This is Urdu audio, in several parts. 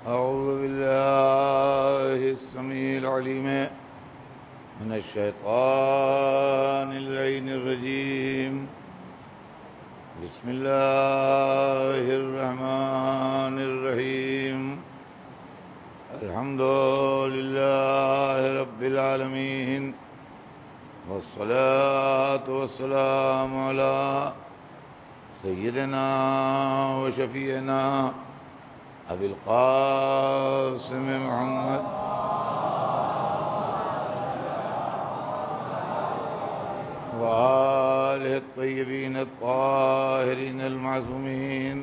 أعوذ بالله السميع العليم من الشيطان اللعين الرجيم. بسم الله الرحمن الرحيم. الحمد لله رب العالمين، والصلاة والسلام على سيدنا وشفيعنا أبي القاسم محمد وآله الطيبين الطاهرين المعصومين،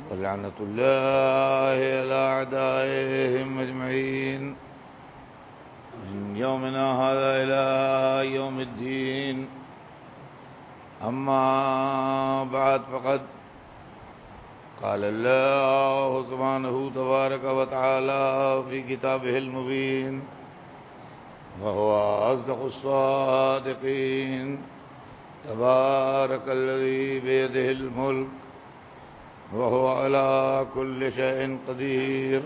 ولعنة الله على أعدائهم أجمعين من يومنا هذا إلى يوم الدين. أما بعد، فقد قال الله سبحانه تبارك وتعالى في كتابه المبين، وهو أصدق الصادقين. تبارك الذي بيده الملك وهو على كل شيء قدير،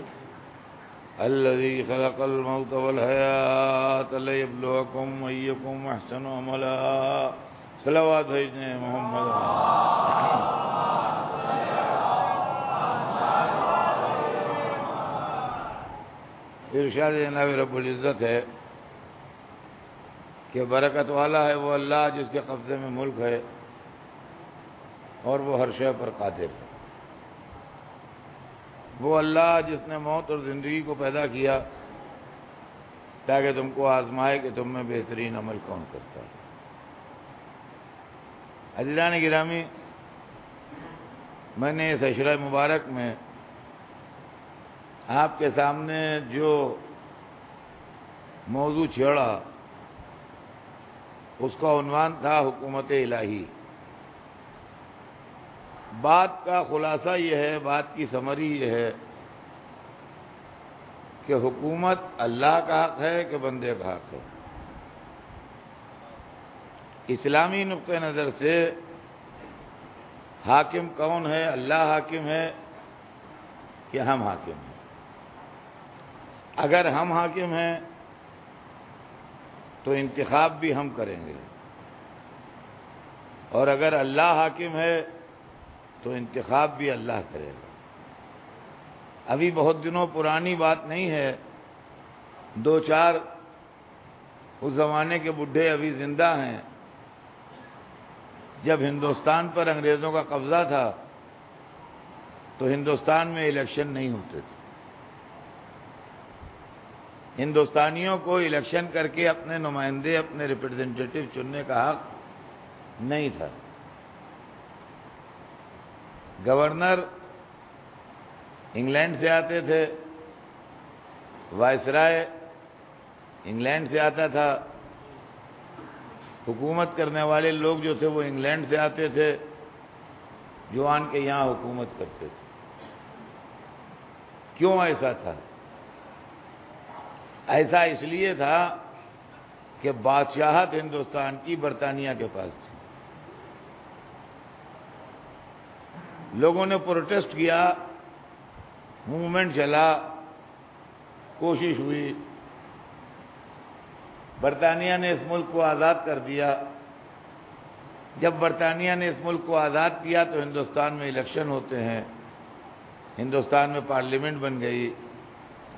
الذي خلق الموت والحياة ليبلوكم أيكم أحسن عملا. صلوات بھیجنے محمد. ارشاد جناب رب العزت ہے کہ برکت والا ہے وہ اللہ جس کے قبضے میں ملک ہے اور وہ ہر شے پر قادر ہے. وہ اللہ جس نے موت اور زندگی کو پیدا کیا تاکہ تم کو آزمائے کہ تم میں بہترین عمل کون کرتا ہے. عزیزان گرامی، میں نے اس عشرہ مبارک میں آپ کے سامنے جو موضوع چھیڑا اس کا عنوان تھا حکومت الہی. بات کا خلاصہ یہ ہے، بات کی سمری یہ ہے کہ حکومت اللہ کا حق ہے کہ بندے کا حق ہے. اسلامی نقطہ نظر سے حاکم کون ہے؟ اللہ حاکم ہے کہ ہم حاکم ہیں؟ اگر ہم حاکم ہیں تو انتخاب بھی ہم کریں گے، اور اگر اللہ حاکم ہے تو انتخاب بھی اللہ کرے گا. ابھی بہت دنوں پرانی بات نہیں ہے، دو چار اس زمانے کے بڈھے ابھی زندہ ہیں. جب ہندوستان پر انگریزوں کا قبضہ تھا تو ہندوستان میں الیکشن نہیں ہوتے تھے. ہندوستانیوں کو الیکشن کر کے اپنے نمائندے، اپنے ریپرزینٹیٹیو چننے کا حق نہیں تھا. گورنر انگلینڈ سے آتے تھے، وائسرائے انگلینڈ سے آتا تھا، حکومت کرنے والے لوگ جو تھے وہ انگلینڈ سے آتے تھے، جو آن کے یہاں حکومت کرتے تھے. کیوں ایسا تھا؟ ایسا اس لیے تھا کہ بادشاہت ہندوستان کی برطانیہ کے پاس تھی. لوگوں نے پروٹیسٹ کیا، موومنٹ چلا، کوشش ہوئی، برطانیہ نے اس ملک کو آزاد کر دیا. جب برطانیہ نے اس ملک کو آزاد کیا تو ہندوستان میں الیکشن ہوتے ہیں، ہندوستان میں پارلیمنٹ بن گئی،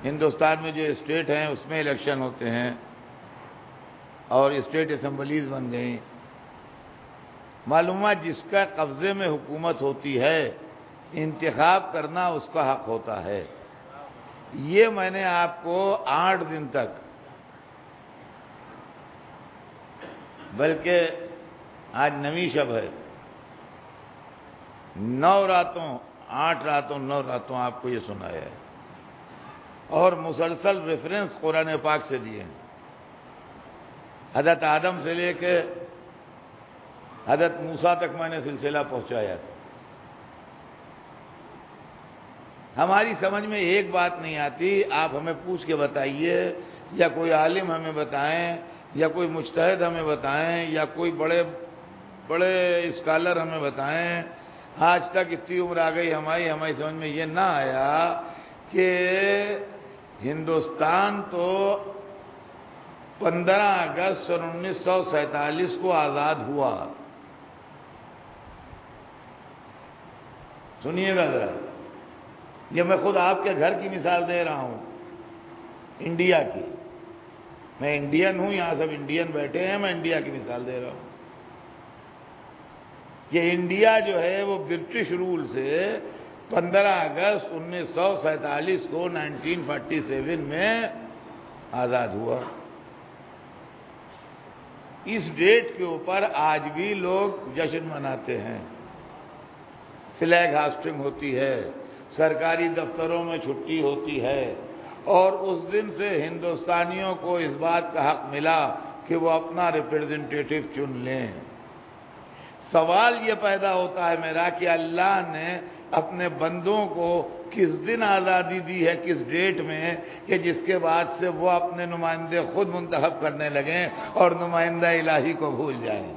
ہندوستان میں جو اسٹیٹ ہیں اس میں الیکشن ہوتے ہیں اور اسٹیٹ اسمبلیز بن گئیں. معلومات جس کا قبضے میں حکومت ہوتی ہے انتخاب کرنا اس کا حق ہوتا ہے. یہ میں نے آپ کو 8 دن تک، بلکہ آج 9ویں شب ہے، 9 راتوں 8 راتوں 9 راتوں آپ کو یہ سنایا ہے اور مسلسل ریفرنس قرآن پاک سے دیے ہیں. حضرت آدم سے لے کے حضرت موسیٰ تک میں نے سلسلہ پہنچایا تھا. ہماری سمجھ میں ایک بات نہیں آتی، آپ ہمیں پوچھ کے بتائیے، یا کوئی عالم ہمیں بتائیں، یا کوئی مجتہد ہمیں بتائیں، یا کوئی بڑے اسکالر ہمیں بتائیں آج تک اتنی عمر آ گئی ہماری سمجھ میں یہ نہ آیا کہ ہندوستان تو 15 اگست سن 1947 کو آزاد ہوا. سنیے گا ذرا، یہ میں خود آپ کے گھر کی مثال دے رہا ہوں، انڈیا کی. میں انڈین ہوں، یہاں سب انڈین بیٹھے ہیں، میں انڈیا کی مثال دے رہا ہوں. یہ انڈیا جو ہے وہ برٹش رول سے 15 اگست 1947 کو 1947 میں آزاد ہوا. اس ڈیٹ کے اوپر آج بھی لوگ جشن مناتے ہیں، فلیگ ہاسٹنگ ہوتی ہے، سرکاری دفتروں میں چھٹی ہوتی ہے، اور اس دن سے ہندوستانیوں کو اس بات کا حق ملا کہ وہ اپنا ریپرزنٹیٹو چن لیں. سوال یہ پیدا ہوتا ہے میرا کہ اللہ نے اپنے بندوں کو کس دن آزادی دی ہے، کس ڈیٹ میں، کہ جس کے بعد سے وہ اپنے نمائندے خود منتخب کرنے لگیں اور نمائندہ الہی کو بھول جائیں.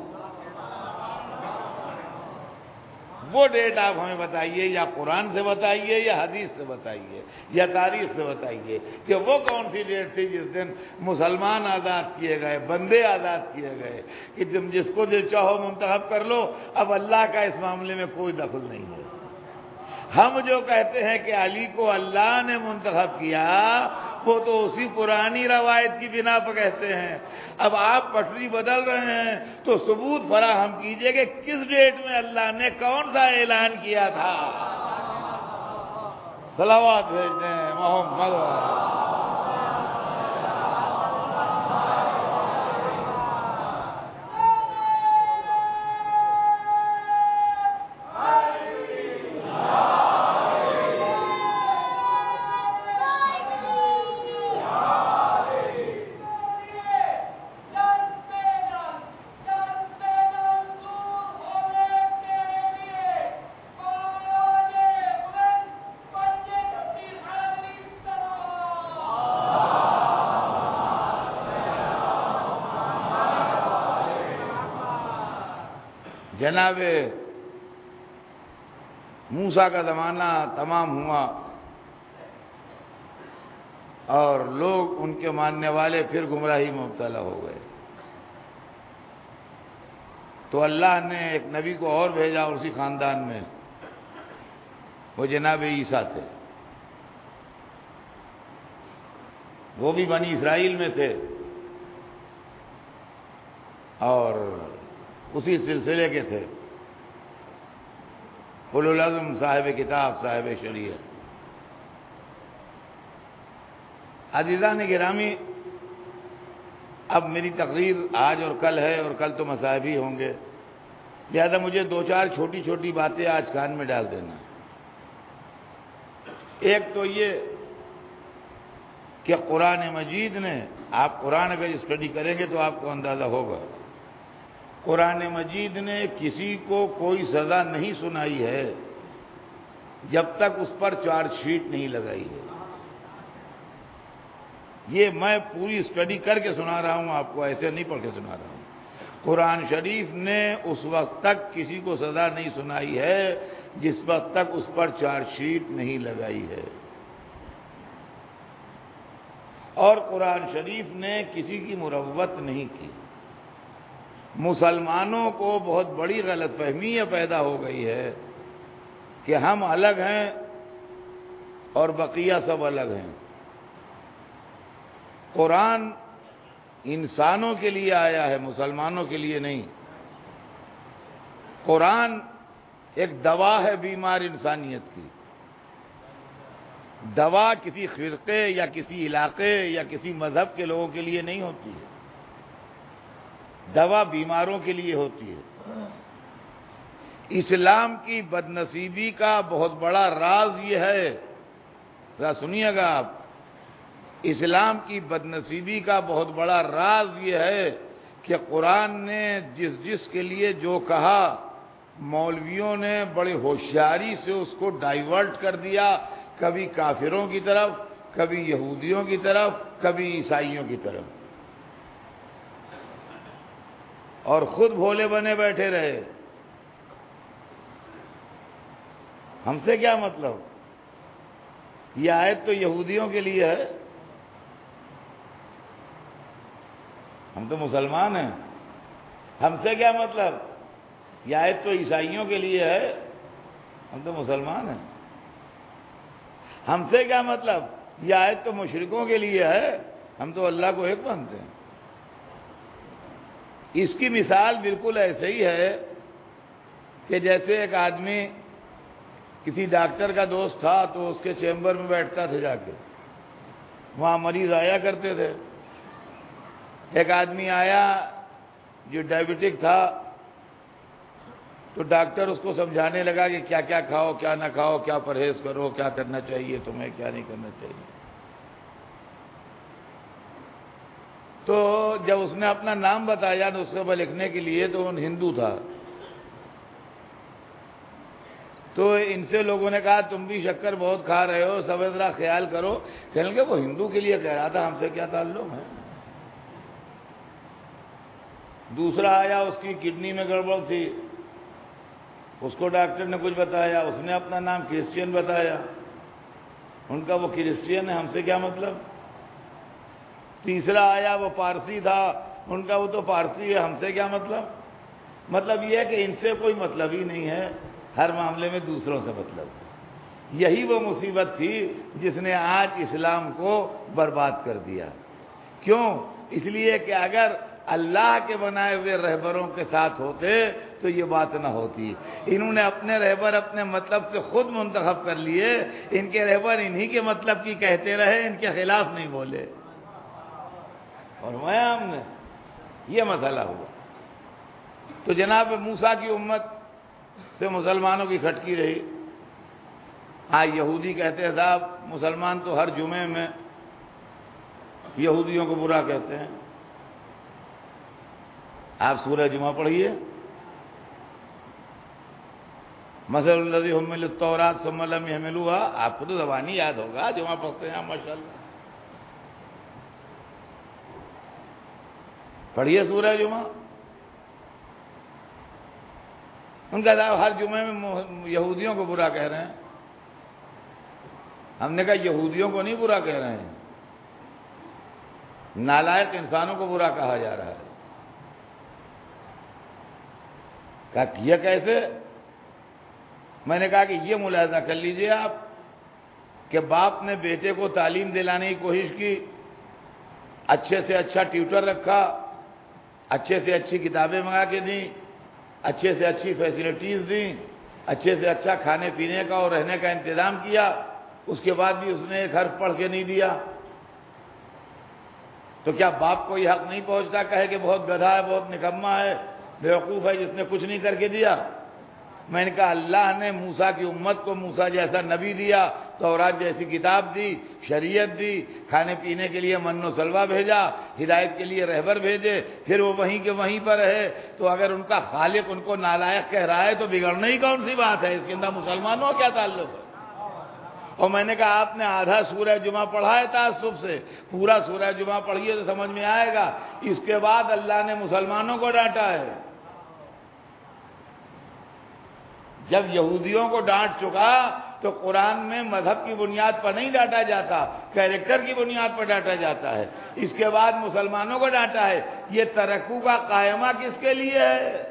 وہ ڈیٹ آپ ہمیں بتائیے، یا قرآن سے بتائیے، یا حدیث سے بتائیے، یا تاریخ سے بتائیے کہ وہ کون سی ڈیٹ تھی جس دن مسلمان آزاد کیے گئے، بندے آزاد کیے گئے، کہ تم جس کو جو چاہو منتخب کر لو. اب اللہ کا اس معاملے میں کوئی دخل نہیں ہے. ہم جو کہتے ہیں کہ علی کو اللہ نے منتخب کیا، وہ تو اسی پرانی روایت کی بنا پر کہتے ہیں. اب آپ پٹری بدل رہے ہیں تو ثبوت فراہم کیجئے کہ کس ڈیٹ میں اللہ نے کون سا اعلان کیا تھا. صلوات بھیج دیں محمد. جناب موسیٰ کا زمانہ تمام ہوا اور لوگ ان کے ماننے والے پھر گمراہی میں مبتلا ہو گئے. تو اللہ نے ایک نبی کو اور بھیجا اسی خاندان میں، وہ جناب عیسیٰ تھے. وہ بھی بنی اسرائیل میں تھے اور اسی سلسلے کے تھے، اولو العزم، صاحب کتاب، صاحب شریعت. عزیزان گرامی، اب میری تقریر آج اور کل ہے، اور کل تو مصائب ہی ہوں گے، لہذا مجھے 2-4 چھوٹی چھوٹی باتیں آج کان میں ڈال دینا. ایک تو یہ کہ قرآن مجید نے، آپ قرآن اگر اسٹڈی کریں گے تو آپ کو اندازہ ہوگا، قرآن مجید نے کسی کو کوئی سزا نہیں سنائی ہے جب تک اس پر چارج شیٹ نہیں لگائی ہے. یہ میں پوری اسٹڈی کر کے سنا رہا ہوں آپ کو، ایسے نہیں پڑھ کے سنا رہا ہوں. قرآن شریف نے اس وقت تک کسی کو سزا نہیں سنائی ہے جس وقت تک اس پر چارج شیٹ نہیں لگائی ہے. اور قرآن شریف نے کسی کی مروت نہیں کی. مسلمانوں کو بہت بڑی غلط فہمی یہ پیدا ہو گئی ہے کہ ہم الگ ہیں اور بقیہ سب الگ ہیں. قرآن انسانوں کے لیے آیا ہے، مسلمانوں کے لیے نہیں. قرآن ایک دوا ہے بیمار انسانیت کی. دوا کسی فرقے یا کسی علاقے یا کسی مذہب کے لوگوں کے لیے نہیں ہوتی ہے، دوا بیماروں کے لیے ہوتی ہے. اسلام کی بدنصیبی کا بہت بڑا راز یہ ہے، ذرا سنیے گا آپ، اسلام کی بدنصیبی کا بہت بڑا راز یہ ہے کہ قرآن نے جس جس کے لیے جو کہا، مولویوں نے بڑے ہوشیاری سے اس کو ڈائیورٹ کر دیا، کبھی کافروں کی طرف، کبھی یہودیوں کی طرف، کبھی عیسائیوں کی طرف، اور خود بھولے بنے بیٹھے رہے. ہم سے کیا مطلب؟ یہ آیت تو یہودیوں کے لیے ہے، ہم تو مسلمان ہیں، ہم سے کیا مطلب؟ یہ آیت تو عیسائیوں کے لیے ہے، ہم تو مسلمان ہیں، ہم سے کیا مطلب؟ یہ آیت تو مشرکوں کے لیے ہے، ہم تو اللہ کو ایک مانتے ہیں۔ اس کی مثال بالکل ایسے ہی ہے کہ جیسے ایک آدمی کسی ڈاکٹر کا دوست تھا تو اس کے چیمبر میں بیٹھتا تھا، جا کے وہاں مریض آیا کرتے تھے۔ ایک آدمی آیا جو ڈائبٹک تھا، تو ڈاکٹر اس کو سمجھانے لگا کہ کیا کیا کھاؤ، کیا نہ کھاؤ، کیا پرہیز کرو، کیا کرنا چاہیے تمہیں، کیا نہیں کرنا چاہیے۔ تو جب اس نے اپنا نام بتایا نسخے پر لکھنے کے لیے تو وہ ہندو تھا، تو ان سے لوگوں نے کہا تم بھی شکر بہت کھا رہے ہو، سب ذرا خیال کرو۔ کہنے لگے وہ ہندو کے لیے کہہ رہا تھا، ہم سے کیا تعلق ہے۔ دوسرا آیا، اس کی کڈنی میں گڑبڑ تھی، اس کو ڈاکٹر نے کچھ بتایا، اس نے اپنا نام کرسچین بتایا، ان کا وہ کرسچین ہے، ہم سے کیا مطلب۔ تیسرا آیا، وہ پارسی تھا، ان کا وہ تو پارسی ہے، ہم سے کیا مطلب۔ مطلب یہ ہے کہ ان سے کوئی مطلب ہی نہیں ہے، ہر معاملے میں دوسروں سے مطلب۔ یہی وہ مصیبت تھی جس نے آج اسلام کو برباد کر دیا۔ کیوں؟ اس لیے کہ اگر اللہ کے بنائے ہوئے رہبروں کے ساتھ ہوتے تو یہ بات نہ ہوتی۔ انہوں نے اپنے رہبر اپنے مطلب سے خود منتخب کر لیے، ان کے رہبر انہی کے مطلب کی کہتے رہے، ان کے خلاف نہیں بولے، اور ہم نے یہ مسئلہ ہوا۔ تو جناب موسیٰ کی امت سے مسلمانوں کی کھٹکی رہی۔ ہاں یہودی کہتے ہیں صاحب مسلمان تو ہر جمعے میں یہودیوں کو برا کہتے ہیں۔ آپ سورہ جمعہ پڑھیے، مثل الذی حمل التوراۃ ثم لم یحملوها، آپ کو تو زبانی یاد ہوگا، جمعہ پڑھتے ہیں ماشاءاللہ، پڑھیے سورہ جمعہ۔ ان کا صاحب ہر جمعے میں یہودیوں کو برا کہہ رہے ہیں۔ ہم نے کہا یہودیوں کو نہیں برا کہہ رہے ہیں، نالائق انسانوں کو برا کہا جا رہا ہے۔ کہا یہ کیسے؟ میں نے کہا کہ یہ ملاحظہ کر لیجئے آپ کہ باپ نے بیٹے کو تعلیم دلانے کی کوشش کی، اچھے سے اچھا ٹیوٹر رکھا، اچھے سے اچھی کتابیں منگا کے دیں، اچھے سے اچھی فیسلٹیز دیں، اچھے سے اچھا کھانے پینے کا اور رہنے کا انتظام کیا، اس کے بعد بھی اس نے ایک حرف پڑھ کے نہیں دیا۔ تو کیا باپ کو یہ حق نہیں پہنچتا کہے کہ بہت گدھا ہے، بہت نکما ہے، بیوقوف ہے جس نے کچھ نہیں کر کے دیا؟ میں نے کہا اللہ نے موسیٰ کی امت کو موسیٰ جیسا نبی دیا، تورات جیسی کتاب دی، شریعت دی، کھانے پینے کے لیے من و سلوہ بھیجا، ہدایت کے لیے رہبر بھیجے، پھر وہ وہیں کے وہیں پر رہے۔ تو اگر ان کا خالق ان کو نالائق کہہ رہا ہے تو بگڑنے ہی کون سی بات ہے؟ اس کے اندر مسلمانوں کا کیا تعلق ہے؟ اور میں نے کہا آپ نے آدھا سورہ جمعہ پڑھا ہے تعصب سے، پورا سورہ جمعہ پڑھیے تو سمجھ میں آئے گا۔ اس کے بعد اللہ نے مسلمانوں کو ڈانٹا ہے۔ جب یہودیوں کو ڈانٹ چکا تو قرآن میں مذہب کی بنیاد پر نہیں ڈانٹا جاتا، کیریکٹر کی بنیاد پر ڈانٹا جاتا ہے۔ اس کے بعد مسلمانوں کو ڈانٹا ہے۔ یہ ترقو کا قائمہ کس کے لیے ہے؟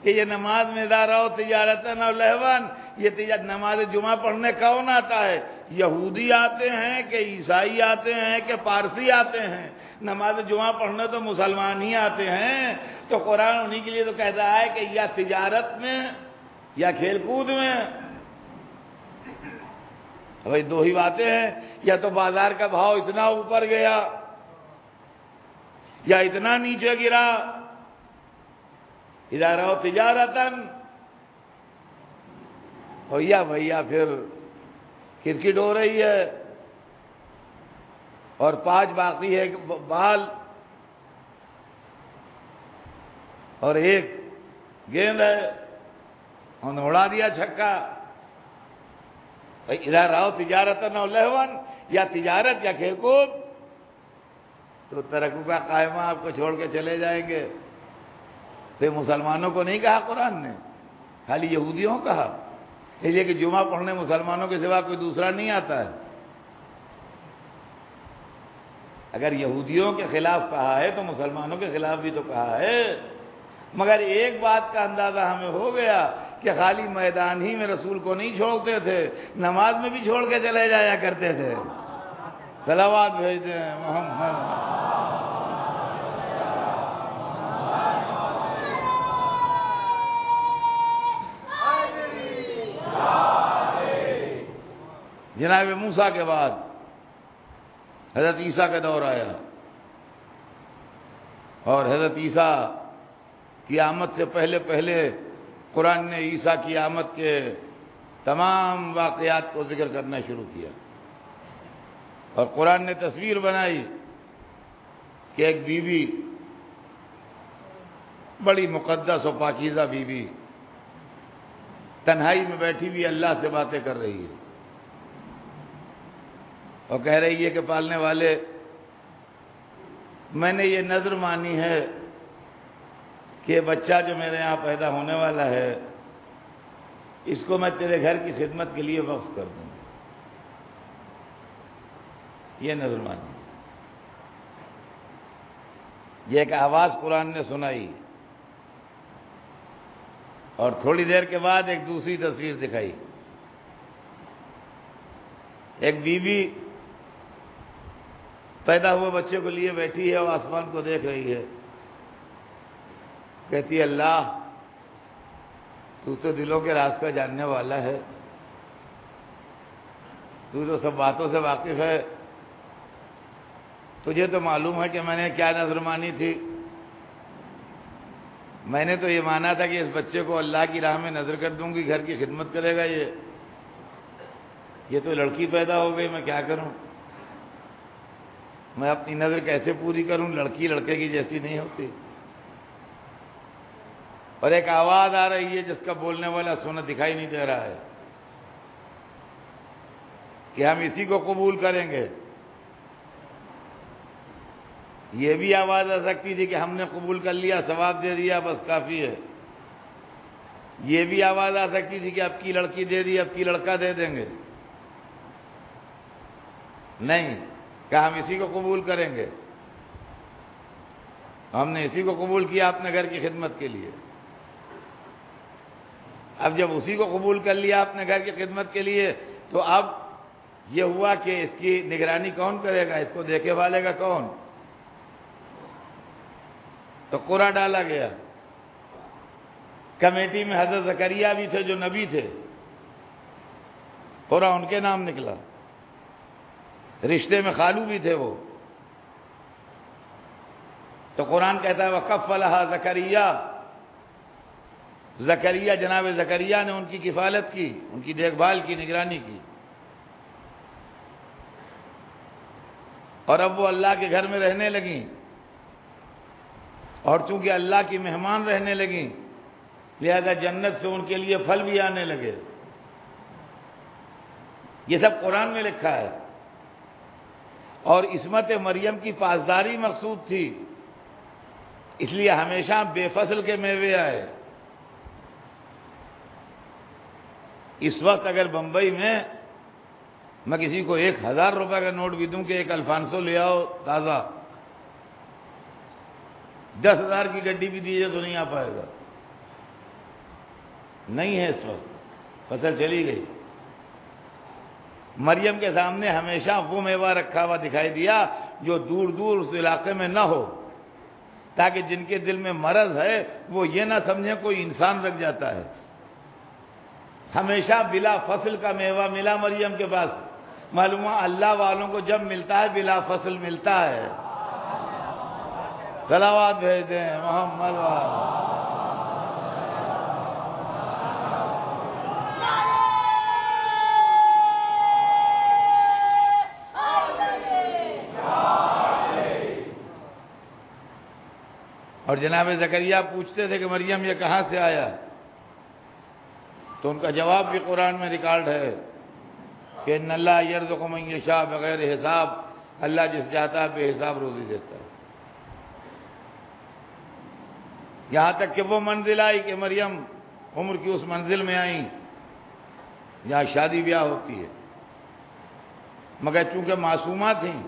کہ یہ نماز میں اذا رأوا تجارۃ او لہوا، یہ نماز جمعہ پڑھنے کون آتا ہے؟ یہودی آتے ہیں کہ عیسائی آتے ہیں کہ پارسی آتے ہیں؟ نماز جمعہ پڑھنے تو مسلمان ہی آتے ہیں۔ تو قرآن انہی کے لیے تو کہتا ہے کہ یا تجارت میں یا کھیل کود میں۔ بھائی دو ہی باتیں ہیں، یا تو بازار کا بھاؤ اتنا اوپر گیا یا اتنا نیچے گرا، اذا رأوا تجارتاً، اور یا بھیا پھر کرکٹ ہو رہی ہے اور 5 باقی ہے بال اور 1 گیند ہے، انہوں نے اڑا دیا چھکا۔ اذا رأوا تجارتاً او لہوا، یا تجارت یا کھیل کود، تو ترقی کا قائمہ آپ کو چھوڑ کے چلے جائیں گے۔ تو مسلمانوں کو نہیں کہا قرآن نے، خالی یہودیوں کو کہا۔ اس لیے کہ جمعہ پڑھنے مسلمانوں کے سوا کوئی دوسرا نہیں آتا ہے۔ اگر یہودیوں کے خلاف کہا ہے تو مسلمانوں کے خلاف بھی تو کہا ہے۔ مگر ایک بات کا اندازہ ہمیں ہو گیا کہ خالی میدان ہی میں رسول کو نہیں چھوڑتے تھے، نماز میں بھی چھوڑ کے چلے جایا کرتے تھے۔ صلوات بھیجتے ہیں محمد۔ جناب موسیٰ کے بعد حضرت عیسیٰ کا دور آیا، اور حضرت عیسیٰ کی آمد سے پہلے پہلے قرآن نے عیسیٰ کی آمد کے تمام واقعات کو ذکر کرنا شروع کیا، اور قرآن نے تصویر بنائی کہ ایک بیوی، بڑی مقدس و پاکیزہ بیوی، تنہائی میں بیٹھی ہوئی اللہ سے باتیں کر رہی ہے، اور کہہ رہی ہے کہ پالنے والے، میں نے یہ نذر مانی ہے کہ بچہ جو میرے یہاں پیدا ہونے والا ہے اس کو میں تیرے گھر کی خدمت کے لیے وقف کر دوں، یہ نذر مانی۔ یہ ایک آواز قرآن نے سنائی، اور تھوڑی دیر کے بعد ایک دوسری تصویر دکھائی، ایک بیوی پیدا ہوئے بچے کو لیے بیٹھی ہے اور آسمان کو دیکھ رہی ہے، کہتی ہے اللہ تو دلوں کے راز کا جاننے والا ہے، تو سب باتوں سے واقف ہے، تجھے تو معلوم ہے کہ میں نے کیا نذر مانی تھی۔ میں نے تو یہ مانا تھا کہ اس بچے کو اللہ کی راہ میں نذر کر دوں گی، گھر کی خدمت کرے گا، یہ تو لڑکی پیدا ہو گئی، میں کیا کروں؟ میں اپنی نظر کیسے پوری کروں؟ لڑکی لڑکے کی جیسی نہیں ہوتی۔ اور ایک آواز آ رہی ہے جس کا بولنے والا سونا دکھائی نہیں دے رہا ہے کہ ہم اسی کو قبول کریں گے۔ یہ بھی آواز آ سکتی تھی کہ ہم نے قبول کر لیا، ثواب دے دیا، بس کافی ہے۔ یہ بھی آواز آ سکتی تھی کہ اب کی لڑکی دے دی، اب کی لڑکا دے دیں گے۔ نہیں، کہ ہم اسی کو قبول کریں گے۔ ہم نے اسی کو قبول کیا اپنے گھر کی خدمت کے لیے۔ اب جب اسی کو قبول کر لیا اپنے گھر کی خدمت کے لیے، تو اب یہ ہوا کہ اس کی نگرانی کون کرے گا، اس کو دیکھے والے گا کون؟ تو قرعہ ڈالا گیا۔ کمیٹی میں حضرت زکریا بھی تھے جو نبی تھے، قرعہ ان کے نام نکلا۔ رشتے میں خالو بھی تھے وہ۔ تو قرآن کہتا ہے وَكَفَّلَهَا زَكَرِيَّا، زکریا، جناب زکریا نے ان کی کفالت کی، ان کی دیکھ بھال کی، نگرانی کی۔ اور اب وہ اللہ کے گھر میں رہنے لگیں، اور چونکہ اللہ کی مہمان رہنے لگیں لہذا جنت سے ان کے لیے پھل بھی آنے لگے۔ یہ سب قرآن میں لکھا ہے۔ اور عصمت مریم کی پاسداری مقصود تھی، اس لیے ہمیشہ بے فصل کے میوے آئے۔ اس وقت اگر بمبئی میں کسی کو 1000 روپے کا نوٹ بھی دوں کہ ایک الفانسو لے آؤ تازہ، 10,000 کی گڈی بھی دیجیے تو نہیں آ پائے گا۔ نہیں ہے اس وقت، فصل چلی گئی۔ مریم کے سامنے ہمیشہ وہ میوہ رکھا ہوا دکھائی دیا جو دور دور اس علاقے میں نہ ہو، تاکہ جن کے دل میں مرض ہے وہ یہ نہ سمجھیں کوئی انسان رکھ جاتا ہے۔ ہمیشہ بلا فصل کا میوہ ملا مریم کے پاس۔ معلوم ہے اللہ والوں کو جب ملتا ہے بلا فصل ملتا ہے۔ صلوات بھیجتے ہیں محمد والے۔ اور جناب زکریا پوچھتے تھے کہ مریم یہ کہاں سے آیا، تو ان کا جواب بھی قرآن میں ریکارڈ ہے کہ ان اللہ یرزق من یشاء بغیر حساب، اللہ جس چاہتا ہے بے حساب روزی دیتا ہے۔ یہاں تک کہ وہ منزل آئی کہ مریم عمر کی اس منزل میں آئیں جہاں شادی بیاہ ہوتی ہے، مگر چونکہ معصومہ تھیں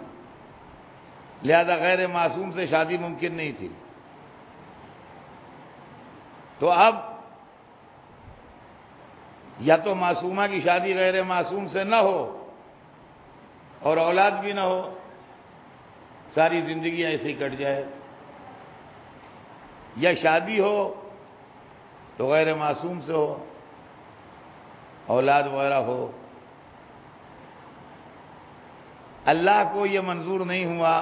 لہذا غیر معصوم سے شادی ممکن نہیں تھی۔ تو اب یا تو معصومہ کی شادی غیر معصوم سے نہ ہو اور اولاد بھی نہ ہو، ساری زندگی ایسے ہی کٹ جائے، یا شادی ہو تو غیر معصوم سے ہو، اولاد وغیرہ ہو۔ اللہ کو یہ منظور نہیں ہوا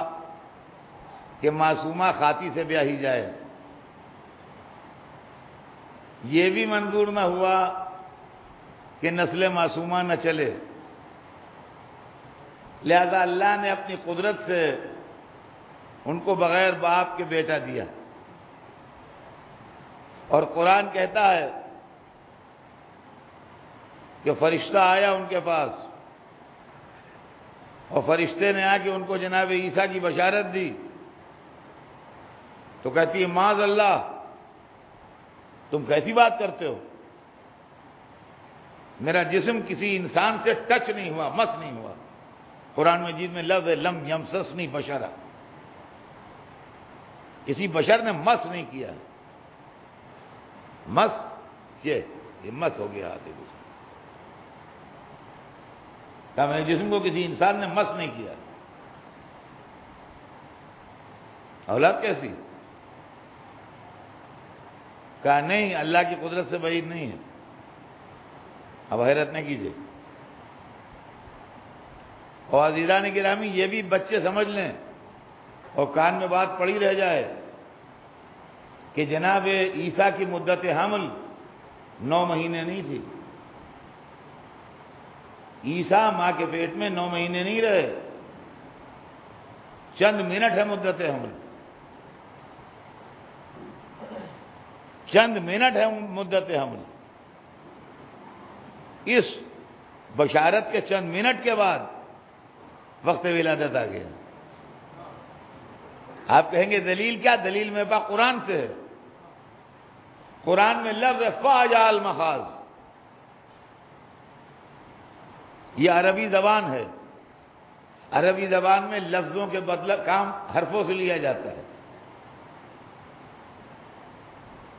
کہ معصومہ خاطی سے بیاہی جائے، یہ بھی منظور نہ ہوا کہ نسل معصومہ نہ چلے، لہذا اللہ نے اپنی قدرت سے ان کو بغیر باپ کے بیٹا دیا۔ اور قرآن کہتا ہے کہ فرشتہ آیا ان کے پاس اور فرشتے نے آ کے ان کو جناب عیسیٰ کی بشارت دی، تو کہتی ہے معاذ اللہ، تم کیسی بات کرتے ہو، میرا جسم کسی انسان سے ٹچ نہیں ہوا، مس نہیں ہوا۔ قرآن مجید میں لفظ ہے لم یمسسنی بشرا، کسی بشر نے مس نہیں کیا، مس یہ مس ہو گیا آتے جسم کہا میرے جسم کو کسی انسان نے مس نہیں کیا، اولاد کیسی؟ کہا نہیں، اللہ کی قدرت سے بعید نہیں ہے، اب حیرت نہ کیجیے۔ اور عزیزان گرامی یہ بھی بچے سمجھ لیں اور کان میں بات پڑی رہ جائے کہ جناب عیسیٰ کی مدت حمل 9 مہینے نہیں تھی، عیسیٰ ماں کے پیٹ میں 9 مہینے نہیں رہے، چند منٹ ہے مدت حمل، چند منٹ ہے مدت حمل۔ اس بشارت کے چند منٹ کے بعد وقت ولادت آ گیا۔ آپ کہیں گے دلیل کیا؟ دلیل میرے پاس قرآن سے ہے۔ قرآن میں لفظ ہے فاجع المخاض، یہ عربی زبان ہے، عربی زبان میں لفظوں کے بدلہ کام حرفوں سے لیا جاتا ہے،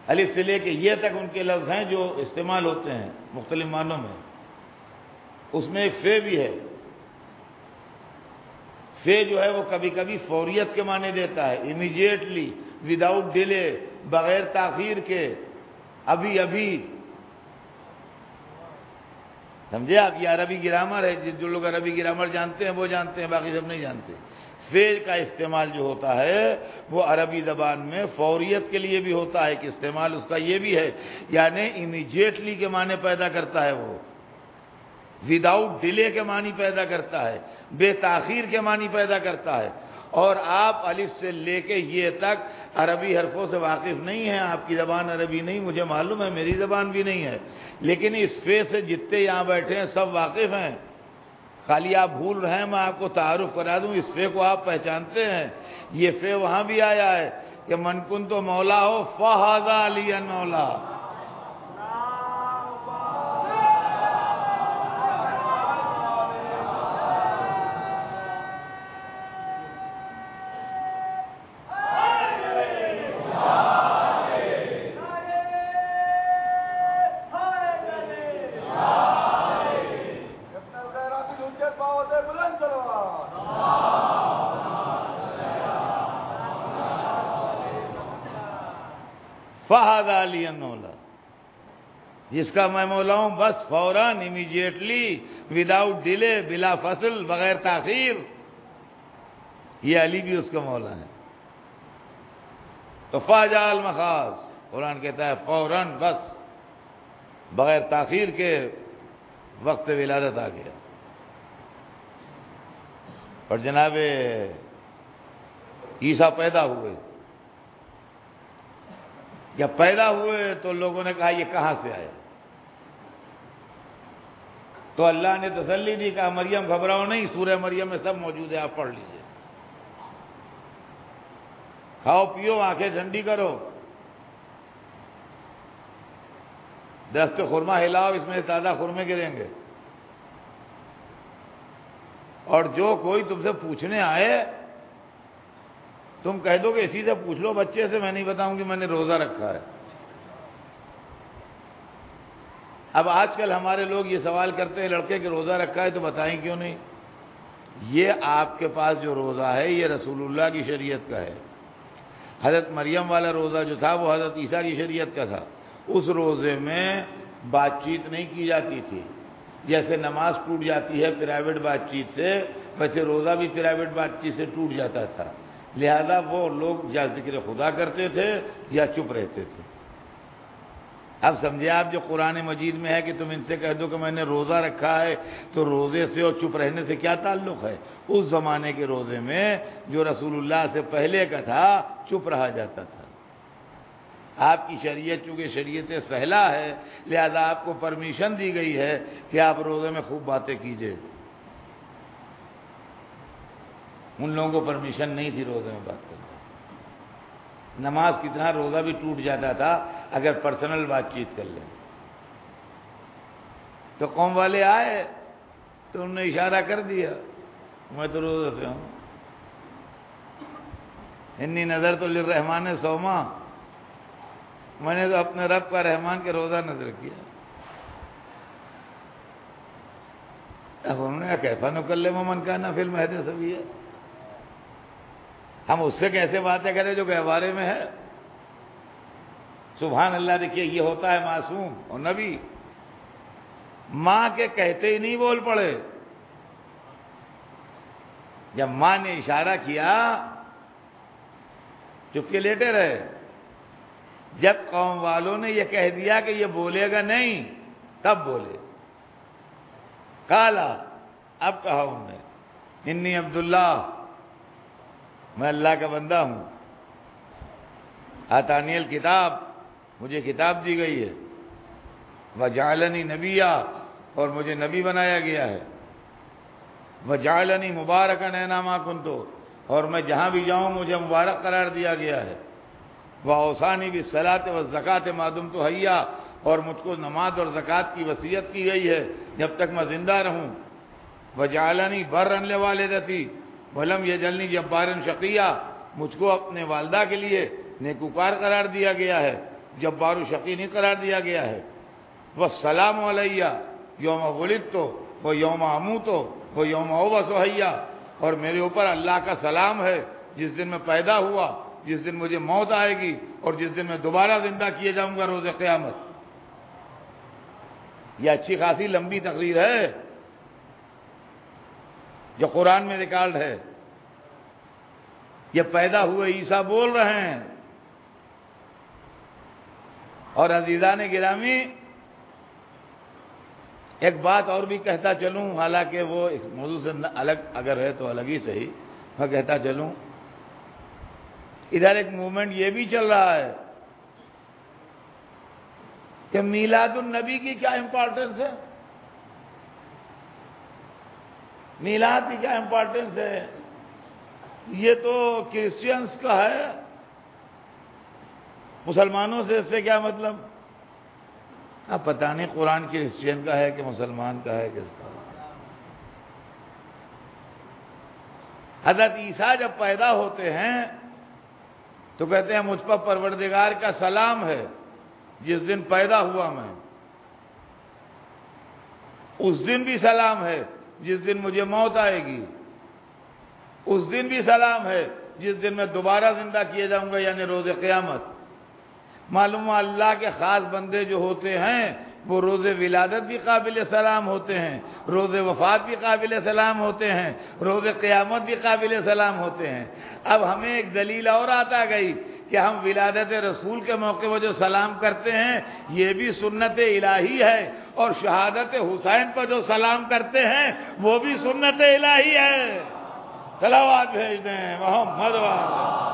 الف سے لے کے یہ تک ان کے لفظ ہیں جو استعمال ہوتے ہیں مختلف معنوں میں۔ اس میں ایک فے بھی ہے، فے جو ہے وہ کبھی کبھی فوریت کے معنی دیتا ہے، امیڈیٹلی، وداؤٹ ڈیلے، بغیر تاخیر کے، ابھی ابھی۔ سمجھے آپ؟ یہ عربی گرامر ہے، جو لوگ عربی گرامر جانتے ہیں وہ جانتے ہیں، باقی سب نہیں جانتے۔ فے کا استعمال جو ہوتا ہے وہ عربی زبان میں فوریت کے لیے بھی ہوتا ہے کہ استعمال اس کا یہ بھی ہے، یعنی امیڈیٹلی کے معنی پیدا کرتا ہے، وہ وداؤٹ ڈیلے کے معنی پیدا کرتا ہے، بے تاخیر کے معنی پیدا کرتا ہے۔ اور آپ الف سے لے کے یہ تک عربی حرفوں سے واقف نہیں ہیں، آپ کی زبان عربی نہیں، مجھے معلوم ہے میری زبان بھی نہیں ہے، لیکن اس فے سے جتنے یہاں بیٹھے ہیں سب واقف ہیں۔ خالی آپ بھول رہے ہیں، میں آپ کو تعارف کرا دوں، اس فے کو آپ پہچانتے ہیں۔ یہ فے وہاں بھی آیا ہے کہ من کن تو مولا ہو فہذا علی مولا۔ فہد علی مولا، جس کا میں مولا ہوں، بس فوراً، امیڈیٹلی، وداؤٹ ڈیلے، بلا فصل، بغیر تاخیر، یہ علی بھی اس کا مولا ہے۔ تو فاجع المخاض، قرآن کہتا ہے فوراً، بس بغیر تاخیر کے وقت ولادت آ گیا۔ اور جناب عیسیٰ پیدا ہوئے، جب پیدا ہوئے تو لوگوں نے کہا یہ کہاں سے آیا؟ تو اللہ نے تسلی دی، کہا مریم گھبراؤ نہیں، سورہ مریم میں سب موجود ہے، آپ پڑھ لیجئے، کھاؤ پیو، آنکھیں ٹھنڈی کرو، درخت خرما ہلاؤ، اس میں تازہ خرمے گریں گے۔ اور جو کوئی تم سے پوچھنے آئے تم کہہ دو کہ اسی سے پوچھ لو بچے سے، میں نہیں بتاؤں کہ میں نے روزہ رکھا ہے۔ اب آج کل ہمارے لوگ یہ سوال کرتے ہیں لڑکے کہ روزہ رکھا ہے تو بتائیں کیوں نہیں؟ یہ آپ کے پاس جو روزہ ہے یہ رسول اللہ کی شریعت کا ہے۔ حضرت مریم والا روزہ جو تھا وہ حضرت عیسیٰ کی شریعت کا تھا۔ اس روزے میں بات چیت نہیں کی جاتی تھی، جیسے نماز ٹوٹ جاتی ہے پرائیویٹ بات چیت سے، ویسے روزہ بھی پرائیویٹ بات چیت سے ٹوٹ جاتا تھا، لہذا وہ لوگ یا ذکر خدا کرتے تھے یا چپ رہتے تھے۔ اب سمجھے آپ جو قرآن مجید میں ہے کہ تم ان سے کہہ دو کہ میں نے روزہ رکھا ہے، تو روزے سے اور چپ رہنے سے کیا تعلق ہے؟ اس زمانے کے روزے میں جو رسول اللہ سے پہلے کا تھا چپ رہا جاتا تھا۔ آپ کی شریعت چونکہ شریعت سہلا ہے لہذا آپ کو پرمیشن دی گئی ہے کہ آپ روزے میں خوب باتیں کیجئے۔ ان لوگوں کو پرمیشن نہیں تھی روزے میں بات کرنے۔ نماز کتنا روزہ بھی ٹوٹ جاتا تھا اگر پرسنل بات چیت کر لیں۔ تو قوم والے آئے تو انہوں نے اشارہ کر دیا میں تو روزے سے ہوں، انی نظر تو للرحمن صوما، میں نے تو اپنے رب کا رحمان کے روزہ نظر کیا۔ اب انہوں نے کہا کیفا نکلم من کان فی المہد صبیا، ہم اس سے کیسے باتیں کریں جو گہوارے میں ہے؟ سبحان اللہ، دیکھیے یہ ہوتا ہے معصوم اور نبی، ماں کے کہتے ہی نہیں بول پڑے۔ جب ماں نے اشارہ کیا چپ کے لیٹے رہے، جب قوم والوں نے یہ کہہ دیا کہ یہ بولے گا نہیں تب بولے۔ کالا، اب کہا انہوں نے انی عبداللہ، میں اللہ کا بندہ ہوں، آتانی الکتاب، مجھے کتاب دی گئی ہے، وجعلنی نبیا، اور مجھے نبی بنایا گیا ہے، وجعلنی مبارکا اینما کنت، اور میں جہاں بھی جاؤں مجھے مبارک قرار دیا گیا ہے، وأوصانی بالصلاۃ والزکوٰۃ ما دمت حیا، اور مجھ کو نماز اور زکوٰۃ کی وصیت کی گئی ہے جب تک میں زندہ رہوں، وجعلنی برا لوالدتی ولم یجعلنی جبارا شقیا، مجھ کو اپنے والدہ کے لیے نیکوکار قرار دیا گیا ہے، جبار و شقی نہیں قرار دیا گیا ہے، والسلام علیہ یوم ولدت ویوم اموت ویوم ابعث حیا، اور میرے اوپر اللہ کا سلام ہے جس دن میں پیدا ہوا، جس دن مجھے موت آئے گی، اور جس دن میں دوبارہ زندہ کیے جاؤں گا روز قیامت۔ یہ اچھی خاصی لمبی تقریر ہے جو قرآن میں ریکارڈ ہے۔ یہ پیدا ہوئے عیسیٰ بول رہے ہیں۔ اور عزیزان گرامی، ایک بات اور بھی کہتا چلوں، حالانکہ وہ اس موضوع سے الگ اگر ہے تو الگ ہی صحیح، میں کہتا چلوں، ادھر ایک موومنٹ یہ بھی چل رہا ہے کہ میلاد النبی کی کیا امپورٹنس ہے، میلاد کی کیا امپورٹنس ہے، یہ تو کرسچنز کا ہے، مسلمانوں سے اس سے کیا مطلب؟ اب پتہ نہیں قرآن کرسچین کا ہے کہ مسلمان کا ہے، کس کا؟ حضرت عیسیٰ جب پیدا ہوتے ہیں تو کہتے ہیں مجھ پر پروردگار کا سلام ہے جس دن پیدا ہوا میں، اس دن بھی سلام ہے جس دن مجھے موت آئے گی، اس دن بھی سلام ہے جس دن میں دوبارہ زندہ کیے جاؤں گا، یعنی روز قیامت۔ معلوم اللہ کے خاص بندے جو ہوتے ہیں وہ روز ولادت بھی قابل سلام ہوتے ہیں، روز وفات بھی قابل سلام ہوتے ہیں، روز قیامت بھی قابل سلام ہوتے ہیں۔ اب ہمیں ایک دلیل اور آتا گئی کہ ہم ولادت رسول کے موقع پر جو سلام کرتے ہیں یہ بھی سنت الہی ہے، اور شہادت حسین پر جو سلام کرتے ہیں وہ بھی سنت الہی ہے۔ صلوات بھیج دیں محمد وعلیہ۔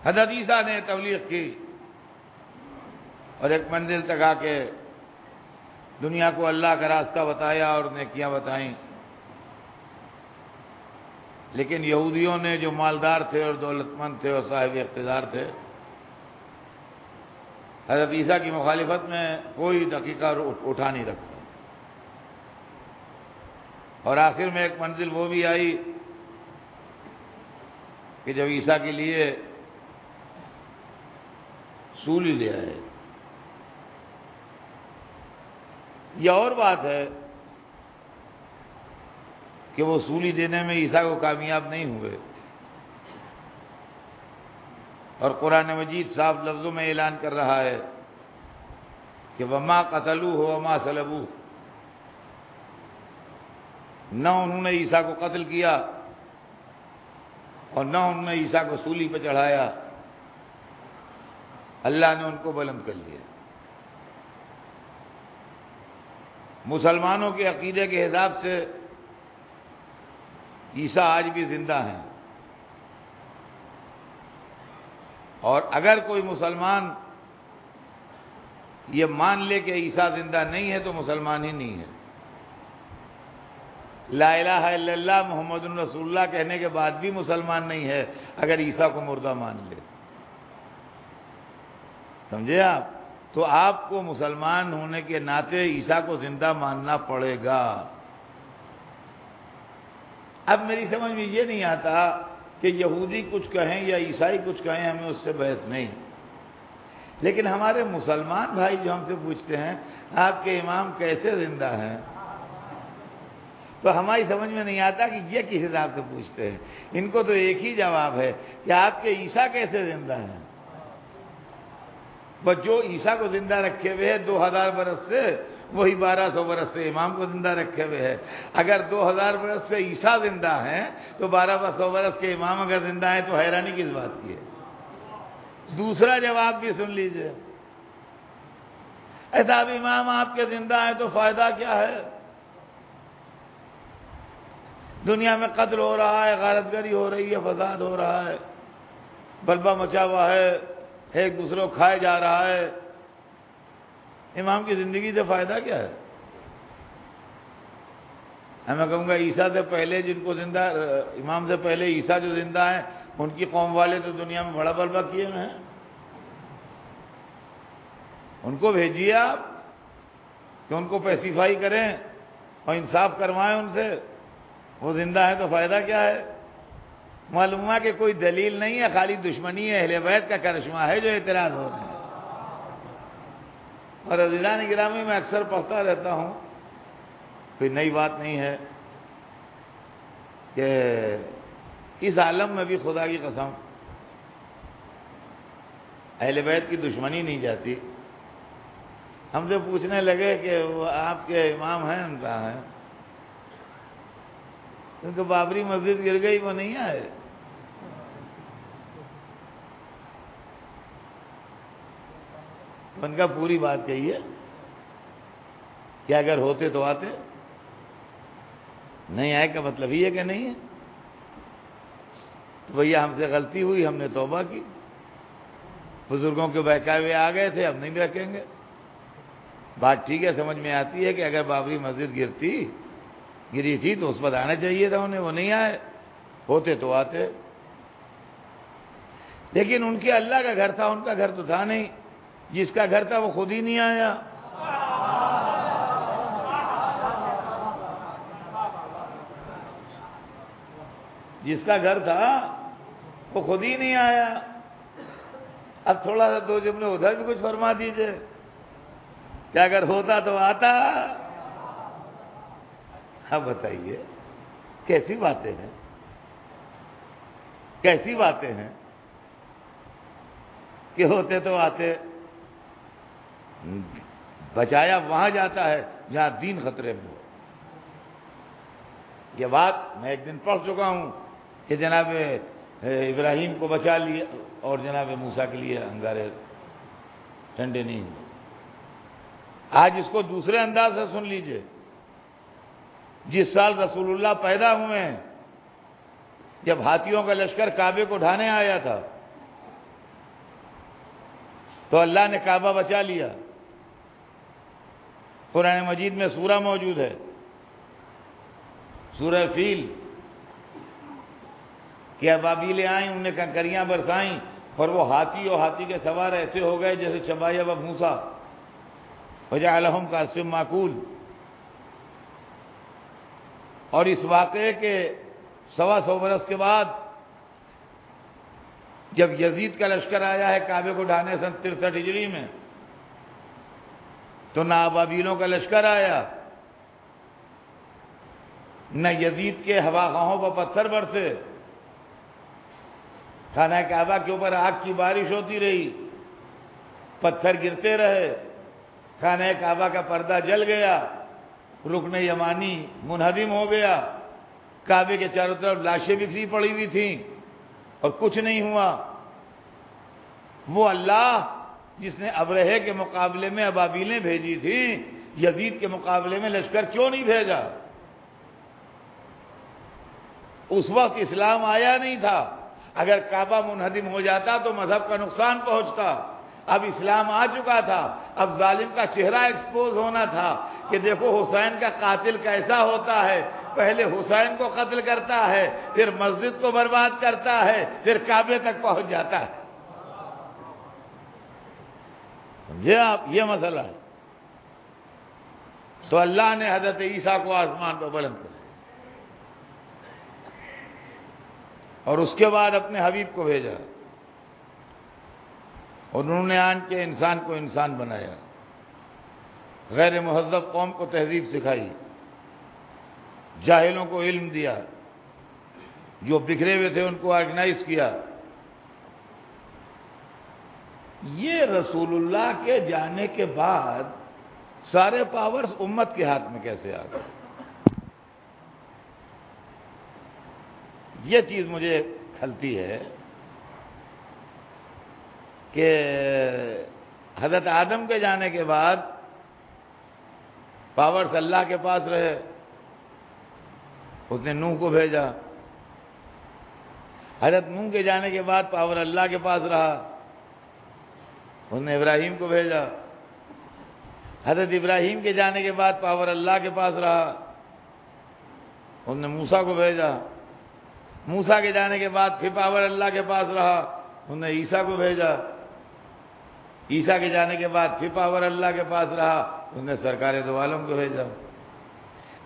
حضرت عیسیٰ نے تبلیغ کی اور ایک منزل تک آ کے دنیا کو اللہ کا راستہ بتایا اور نیکیاں بتائیں، لیکن یہودیوں نے جو مالدار تھے اور دولت مند تھے اور صاحب اقتدار تھے، حضرت عیسیٰ کی مخالفت میں کوئی دقیقہ اٹھا نہیں رکھا، اور آخر میں ایک منزل وہ بھی آئی کہ جب عیسیٰ کے لیے سولی لے آئے۔ یہ اور بات ہے کہ وہ سولی دینے میں عیسیٰ کو کامیاب نہیں ہوئے، اور قرآن مجید صاف لفظوں میں اعلان کر رہا ہے کہ وَمَا قَتَلُوهُ وَمَا صَلَبُوهُ، نہ انہوں نے عیسیٰ کو قتل کیا اور نہ انہوں نے عیسیٰ کو سولی پہ چڑھایا، اللہ نے ان کو بلند کر لیا۔ مسلمانوں کے عقیدے کے حساب سے عیسیٰ آج بھی زندہ ہیں، اور اگر کوئی مسلمان یہ مان لے کہ عیسیٰ زندہ نہیں ہے تو مسلمان ہی نہیں ہے۔ لا الہ الا اللہ محمد رسول اللہ کہنے کے بعد بھی مسلمان نہیں ہے اگر عیسیٰ کو مردہ مان لے، سمجھے آپ؟ تو آپ کو مسلمان ہونے کے ناطے عیسیٰ کو زندہ ماننا پڑے گا۔ اب میری سمجھ میں یہ نہیں آتا کہ یہودی کچھ کہیں یا عیسائی کچھ کہیں، ہمیں اس سے بحث نہیں، لیکن ہمارے مسلمان بھائی جو ہم سے پوچھتے ہیں آپ کے امام کیسے زندہ ہیں، تو ہماری سمجھ میں نہیں آتا کہ یہ کس حساب سے پوچھتے ہیں۔ ان کو تو ایک ہی جواب ہے کہ آپ کے عیسیٰ کیسے زندہ ہیں۔ بس جو عیسیٰ کو زندہ رکھے ہوئے ہے 2000 برس سے، وہی 1200 برس سے امام کو زندہ رکھے ہوئے ہے۔ اگر 2000 برس سے عیسیٰ زندہ ہیں تو 1200 برس کے امام اگر زندہ ہیں تو حیرانی کس بات کی ہے؟ دوسرا جواب بھی سن لیجئے، اے صاحب امام آپ کے زندہ ہیں تو فائدہ کیا ہے؟ دنیا میں قتل ہو رہا ہے، غارت گری ہو رہی ہے، فساد ہو رہا ہے، بلبہ مچا ہوا ہے، ایک دوسرے کو کھائے جا رہا ہے، امام کی زندگی سے فائدہ کیا ہے؟ میں کہوں گا عیسیٰ سے پہلے جن کو زندہ، امام سے پہلے عیسیٰ جو زندہ ہیں ان کی قوم والے تو دنیا میں بڑا بلبہ کیے ہوئے ہیں، ان کو بھیجیے آپ کہ ان کو پیسیفائی کریں اور انصاف کروائیں ان سے، وہ زندہ ہے تو فائدہ کیا ہے؟ معلوم ہوا کہ کوئی دلیل نہیں ہے، خالی دشمنی ہے، اہل بیت کا کرشمہ ہے جو اعتراض ہو رہے ہیں۔ اور عزیزان گرامی میں اکثر پڑھتا رہتا ہوں، کوئی نئی بات نہیں ہے کہ اس عالم میں بھی خدا کی قسم اہل بیت کی دشمنی نہیں جاتی۔ ہم سے پوچھنے لگے کہ وہ آپ کے امام ہیں، ان کا ہے، کیونکہ بابری مسجد گر گئی وہ نہیں آئے۔ ان کا پوری بات کہیے کہ اگر ہوتے تو آتے، نہیں آئے کا مطلب ہی ہے کہ نہیں ہے۔ تو بھیا ہم سے غلطی ہوئی، ہم نے توبہ کی، بزرگوں کے بہکائے ہوئے آ گئے تھے، اب نہیں بہکیں گے۔ بات ٹھیک ہے، سمجھ میں آتی ہے کہ اگر بابری مسجد گری تھی تو اس پر آنا چاہیے تھا انہیں، وہ نہیں آئے، ہوتے تو آتے۔ لیکن ان کے اللہ کا گھر تھا، ان کا گھر تو تھا نہیں، جس کا گھر تھا وہ خود ہی نہیں آیا۔ جس کا گھر تھا وہ خود ہی نہیں آیا۔ اب تھوڑا سا دو جملے ادھر بھی کچھ فرما دیجئے کہ اگر ہوتا تو آتا۔ اب بتائیے کیسی باتیں ہیں، کیسی باتیں ہیں کہ ہوتے تو آتے۔ بچایا وہاں جاتا ہے جہاں دین خطرے میں ہو۔ یہ بات میں ایک دن پڑھ چکا ہوں کہ جناب ابراہیم کو بچا لیا اور جناب موسیٰ کے لیے انگارے ٹھنڈے نہیں ہوئے۔ آج اس کو دوسرے انداز سے سن لیجئے۔ جس سال رسول اللہ پیدا ہوئے ہیں، جب ہاتھیوں کا لشکر کعبے کو ڈھانے آیا تھا، تو اللہ نے کعبہ بچا لیا۔ قرآن مجید میں سورہ موجود ہے، سورہ فیل، کہ ابابیلیں آئیں، انہوں نے کنکریاں برسائیں اور وہ ہاتھی اور ہاتھی کے سوار ایسے ہو گئے جیسے چبایا و بھوسا، وجعلہم کعصف ماکول۔ اور اس واقعے کے 125 برس کے بعد جب یزید کا لشکر آیا ہے کعبے کو ڈھانے سن 63 ہجری میں، تو نہ ابابیلوں کا لشکر آیا، نہ یزید کے ہوا خواہوں پر پتھر برسے، خانہ کعبہ کے اوپر آگ کی بارش ہوتی رہی، پتھر گرتے رہے، خانہ کعبہ کا پردہ جل گیا، رکن یمانی منہدم ہو گیا، کعبے کے چاروں طرف لاشیں بکھری پڑی ہوئی تھیں اور کچھ نہیں ہوا۔ وہ اللہ جس نے ابرہے کے مقابلے میں ابابیلیں بھیجی تھیں، یزید کے مقابلے میں لشکر کیوں نہیں بھیجا؟ اس وقت اسلام آیا نہیں تھا، اگر کعبہ منہدم ہو جاتا تو مذہب کا نقصان پہنچتا۔ اب اسلام آ چکا تھا، اب ظالم کا چہرہ ایکسپوز ہونا تھا کہ دیکھو حسین کا قاتل کیسا ہوتا ہے، پہلے حسین کو قتل کرتا ہے، پھر مسجد کو برباد کرتا ہے، پھر کعبے تک پہنچ جاتا ہے۔ سمجھے آپ؟ یہ مسئلہ ہے۔ تو اللہ نے حضرت عیسیٰ کو آسمان پر بلند کر اور اس کے بعد اپنے حبیب کو بھیجا، اور انہوں نے آن کے انسان کو انسان بنایا، غیر مہذب قوم کو تہذیب سکھائی، جاہلوں کو علم دیا، جو بکھرے ہوئے تھے ان کو آرگنائز کیا۔ یہ رسول اللہ کے جانے کے بعد سارے پاورز امت کے ہاتھ میں کیسے آ گئے؟ یہ چیز مجھے کھلتی ہے کہ حضرت آدم کے جانے کے بعد پاورز اللہ کے پاس رہے، اس نے نوح کو بھیجا۔ حضرت نوح کے جانے کے بعد پاور اللہ کے پاس رہا، اس نے ابراہیم کو بھیجا۔ حضرت ابراہیم کے جانے کے بعد پاور اللہ کے پاس رہا، اس نے موسیٰ کو بھیجا۔ موسیٰ کے جانے کے بعد پھر پاور اللہ کے پاس رہا، اس نے عیسیٰ کو بھیجا۔ عیسیٰ کے جانے کے بعد پھر پاور اللہ کے پاس رہا، اس نے سرکار دو عالم کو بھیجا۔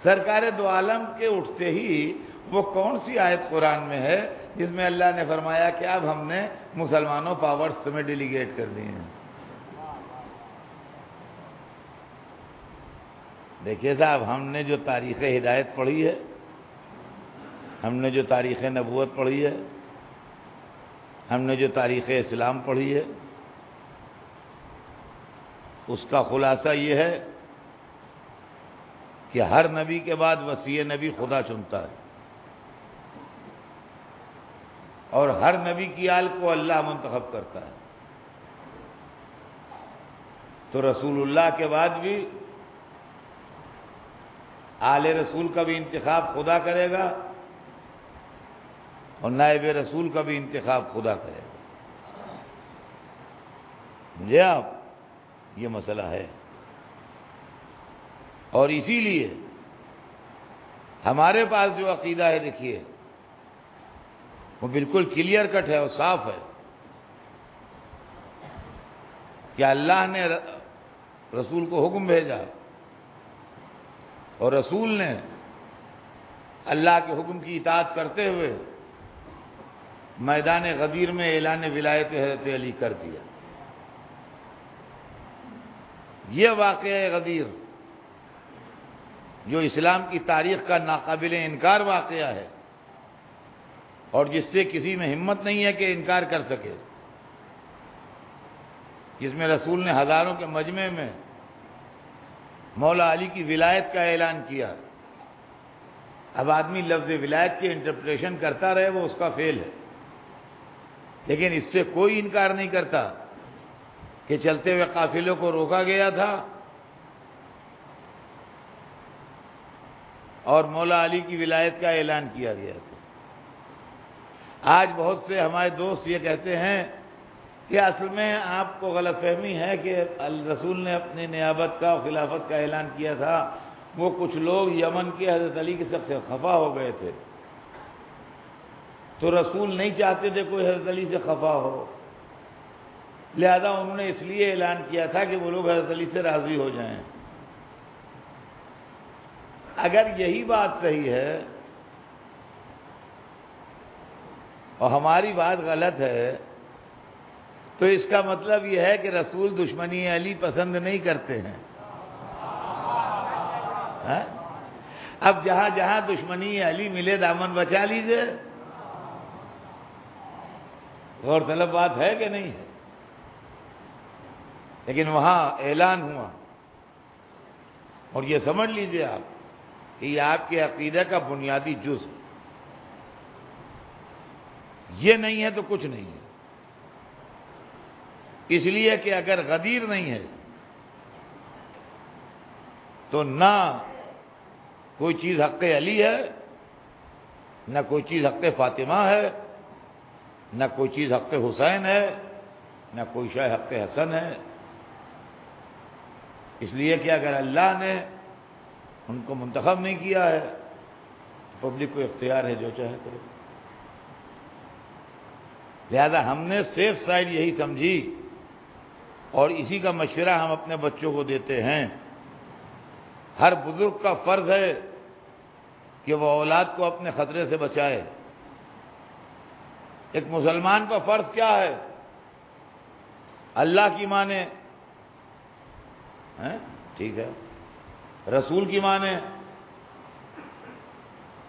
سرکار دو عالم کے اٹھتے ہی وہ کون سی آیت قرآن میں ہے جس میں اللہ نے فرمایا کہ اب ہم نے مسلمانوں پاورز تمہیں ڈیلیگیٹ کر دی ہیں؟ دیکھیے صاحب، ہم نے جو تاریخ ہدایت پڑھی ہے، ہم نے جو تاریخ نبوت پڑھی ہے، ہم نے جو تاریخ اسلام پڑھی ہے، اس کا خلاصہ یہ ہے کہ ہر نبی کے بعد وصی نبی خدا چنتا ہے، اور ہر نبی کی آل کو اللہ منتخب کرتا ہے۔ تو رسول اللہ کے بعد بھی آل رسول کا بھی انتخاب خدا کرے گا، اور نائب رسول کا بھی انتخاب خدا کرے گا۔ سمجھے آپ؟ یہ مسئلہ ہے، اور اسی لیے ہمارے پاس جو عقیدہ ہے، دیکھیے وہ بالکل کلیئر کٹ ہے اور صاف ہے کہ اللہ نے رسول کو حکم بھیجا، اور رسول نے اللہ کے حکم کی اطاعت کرتے ہوئے میدان غدیر میں اعلان ولایت حضرت علی کر دیا۔ یہ واقعہ غدیر جو اسلام کی تاریخ کا ناقابل انکار واقعہ ہے، اور جس سے کسی میں ہمت نہیں ہے کہ انکار کر سکے، جس میں رسول نے ہزاروں کے مجمع میں مولا علی کی ولایت کا اعلان کیا۔ اب آدمی لفظ ولایت کی انٹرپریشن کرتا رہے، وہ اس کا فیل ہے، لیکن اس سے کوئی انکار نہیں کرتا کہ چلتے ہوئے قافلوں کو روکا گیا تھا اور مولا علی کی ولایت کا اعلان کیا گیا تھا۔ آج بہت سے ہمارے دوست یہ کہتے ہیں کہ اصل میں آپ کو غلط فہمی ہے کہ رسول نے اپنی نیابت کا اور خلافت کا اعلان کیا تھا، وہ کچھ لوگ یمن کے حضرت علی کے سب سے خفا ہو گئے تھے، تو رسول نہیں چاہتے تھے کوئی حضرت علی سے خفا ہو، لہذا انہوں نے اس لیے اعلان کیا تھا کہ وہ لوگ حضرت علی سے راضی ہو جائیں۔ اگر یہی بات صحیح ہے اور ہماری بات غلط ہے تو اس کا مطلب یہ ہے کہ رسول دشمنی علی پسند نہیں کرتے ہیں۔ ہاں؟ اب جہاں جہاں دشمنی علی ملے دامن بچا لیجئے، غور طلب بات ہے کہ نہیں ہے؟ لیکن وہاں اعلان ہوا، اور یہ سمجھ لیجئے آپ کہ یہ آپ کے عقیدہ کا بنیادی جز ہے، یہ نہیں ہے تو کچھ نہیں ہے۔ اس لیے کہ اگر غدیر نہیں ہے تو نہ کوئی چیز حق علی ہے، نہ کوئی چیز حق فاطمہ ہے، نہ کوئی چیز حق حسین ہے، نہ کوئی شے حق حسن ہے۔ اس لیے کہ اگر اللہ نے ان کو منتخب نہیں کیا ہے تو پبلک کو اختیار ہے جو چاہے کرے۔ لہذا ہم نے سیف سائڈ یہی سمجھی، اور اسی کا مشورہ ہم اپنے بچوں کو دیتے ہیں۔ ہر بزرگ کا فرض ہے کہ وہ اولاد کو اپنے خطرے سے بچائے۔ ایک مسلمان کا فرض کیا ہے؟ اللہ کی مانے، ٹھیک ہے، رسول کی مانے۔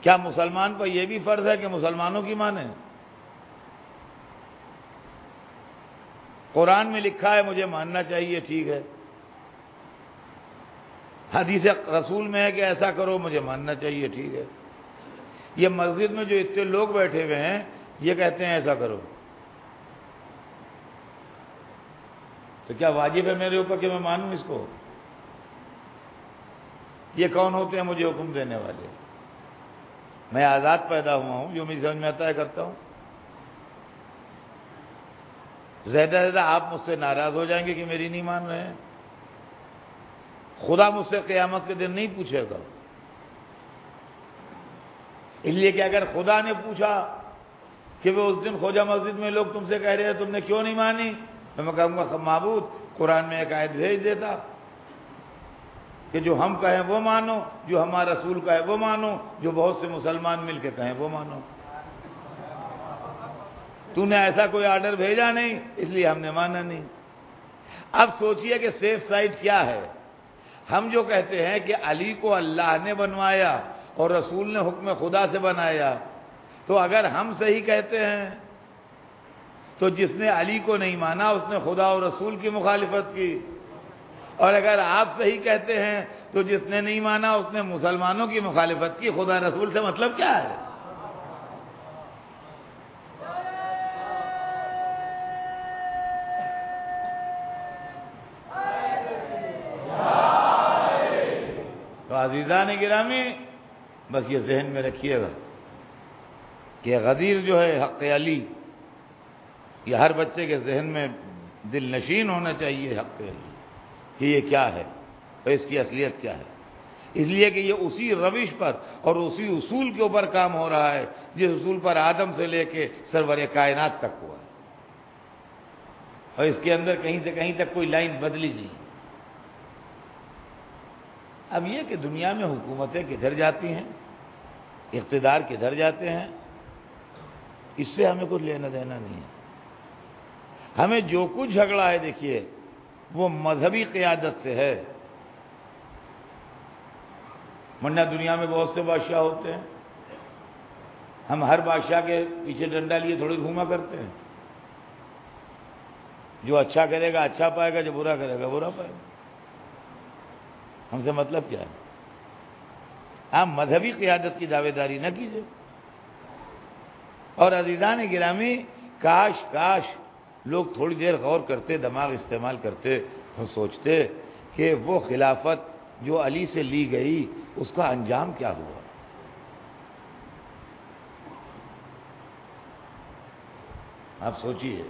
کیا مسلمان پر یہ بھی فرض ہے کہ مسلمانوں کی مانے؟ قرآن میں لکھا ہے مجھے ماننا چاہیے، ٹھیک ہے، حدیث رسول میں ہے کہ ایسا کرو، مجھے ماننا چاہیے، ٹھیک ہے۔ یہ مسجد میں جو اتنے لوگ بیٹھے ہوئے ہیں یہ کہتے ہیں ایسا کرو، تو کیا واجب ہے میرے اوپر کہ میں مانوں اس کو؟ یہ کون ہوتے ہیں مجھے حکم دینے والے؟ میں آزاد پیدا ہوا ہوں، جو مجھے سمجھ میں آتا ہے کرتا ہوں۔ زیادہ سے زیادہ آپ مجھ سے ناراض ہو جائیں گے کہ میری نہیں مان رہے ہیں۔ خدا مجھ سے قیامت کے دن نہیں پوچھے گا، اس لیے کہ اگر خدا نے پوچھا کہ وہ اس دن خواجہ مسجد میں لوگ تم سے کہہ رہے ہیں تم نے کیوں نہیں مانی، تو میں کہوں گا معبود قرآن میں ایک آیت بھیج دیتا کہ جو ہم کہیں وہ مانو، جو ہمارا رسول کہے وہ مانو، جو بہت سے مسلمان مل کے کہیں وہ مانو۔ تو نے ایسا کوئی آرڈر بھیجا نہیں، اس لیے ہم نے مانا نہیں۔ اب سوچئے کہ سیف سائڈ کیا ہے۔ ہم جو کہتے ہیں کہ علی کو اللہ نے بنوایا اور رسول نے حکم خدا سے بنایا، تو اگر ہم صحیح کہتے ہیں تو جس نے علی کو نہیں مانا اس نے خدا اور رسول کی مخالفت کی، اور اگر آپ صحیح کہتے ہیں تو جس نے نہیں مانا اس نے مسلمانوں کی مخالفت کی۔ خدا رسول سے مطلب کیا ہے؟ تو عزیزان گرامی، بس یہ ذہن میں رکھیے گا کہ غدیر جو ہے حق علی، یہ ہر بچے کے ذہن میں دل نشین ہونا چاہیے حق علی کہ یہ کیا ہے اور اس کی اصلیت کیا ہے۔ اس لیے کہ یہ اسی روش پر اور اسی اصول کے اوپر کام ہو رہا ہے جس اصول پر آدم سے لے کے سرور کائنات تک ہوا ہے، اور اس کے اندر کہیں سے کہیں تک کوئی لائن بدلی نہیں۔ اب یہ کہ دنیا میں حکومتیں کدھر جاتی ہیں، اقتدار کدھر جاتے ہیں، اس سے ہمیں کچھ لینا دینا نہیں ہے۔ ہمیں جو کچھ جھگڑا ہے دیکھیے وہ مذہبی قیادت سے ہے، ورنہ دنیا میں بہت سے بادشاہ ہوتے ہیں، ہم ہر بادشاہ کے پیچھے ڈنڈا لیے تھوڑی گھوما کرتے ہیں۔ جو اچھا کرے گا اچھا پائے گا، جو برا کرے گا برا پائے گا۔ ہم سے مطلب کیا ہے؟ آپ مذہبی قیادت کی دعوے داری نہ کیجیے۔ اور عزیزان گرامی، کاش لوگ تھوڑی دیر غور کرتے، دماغ استعمال کرتے اور سوچتے کہ وہ خلافت جو علی سے لی گئی اس کا انجام کیا ہوا۔ آپ سوچیے،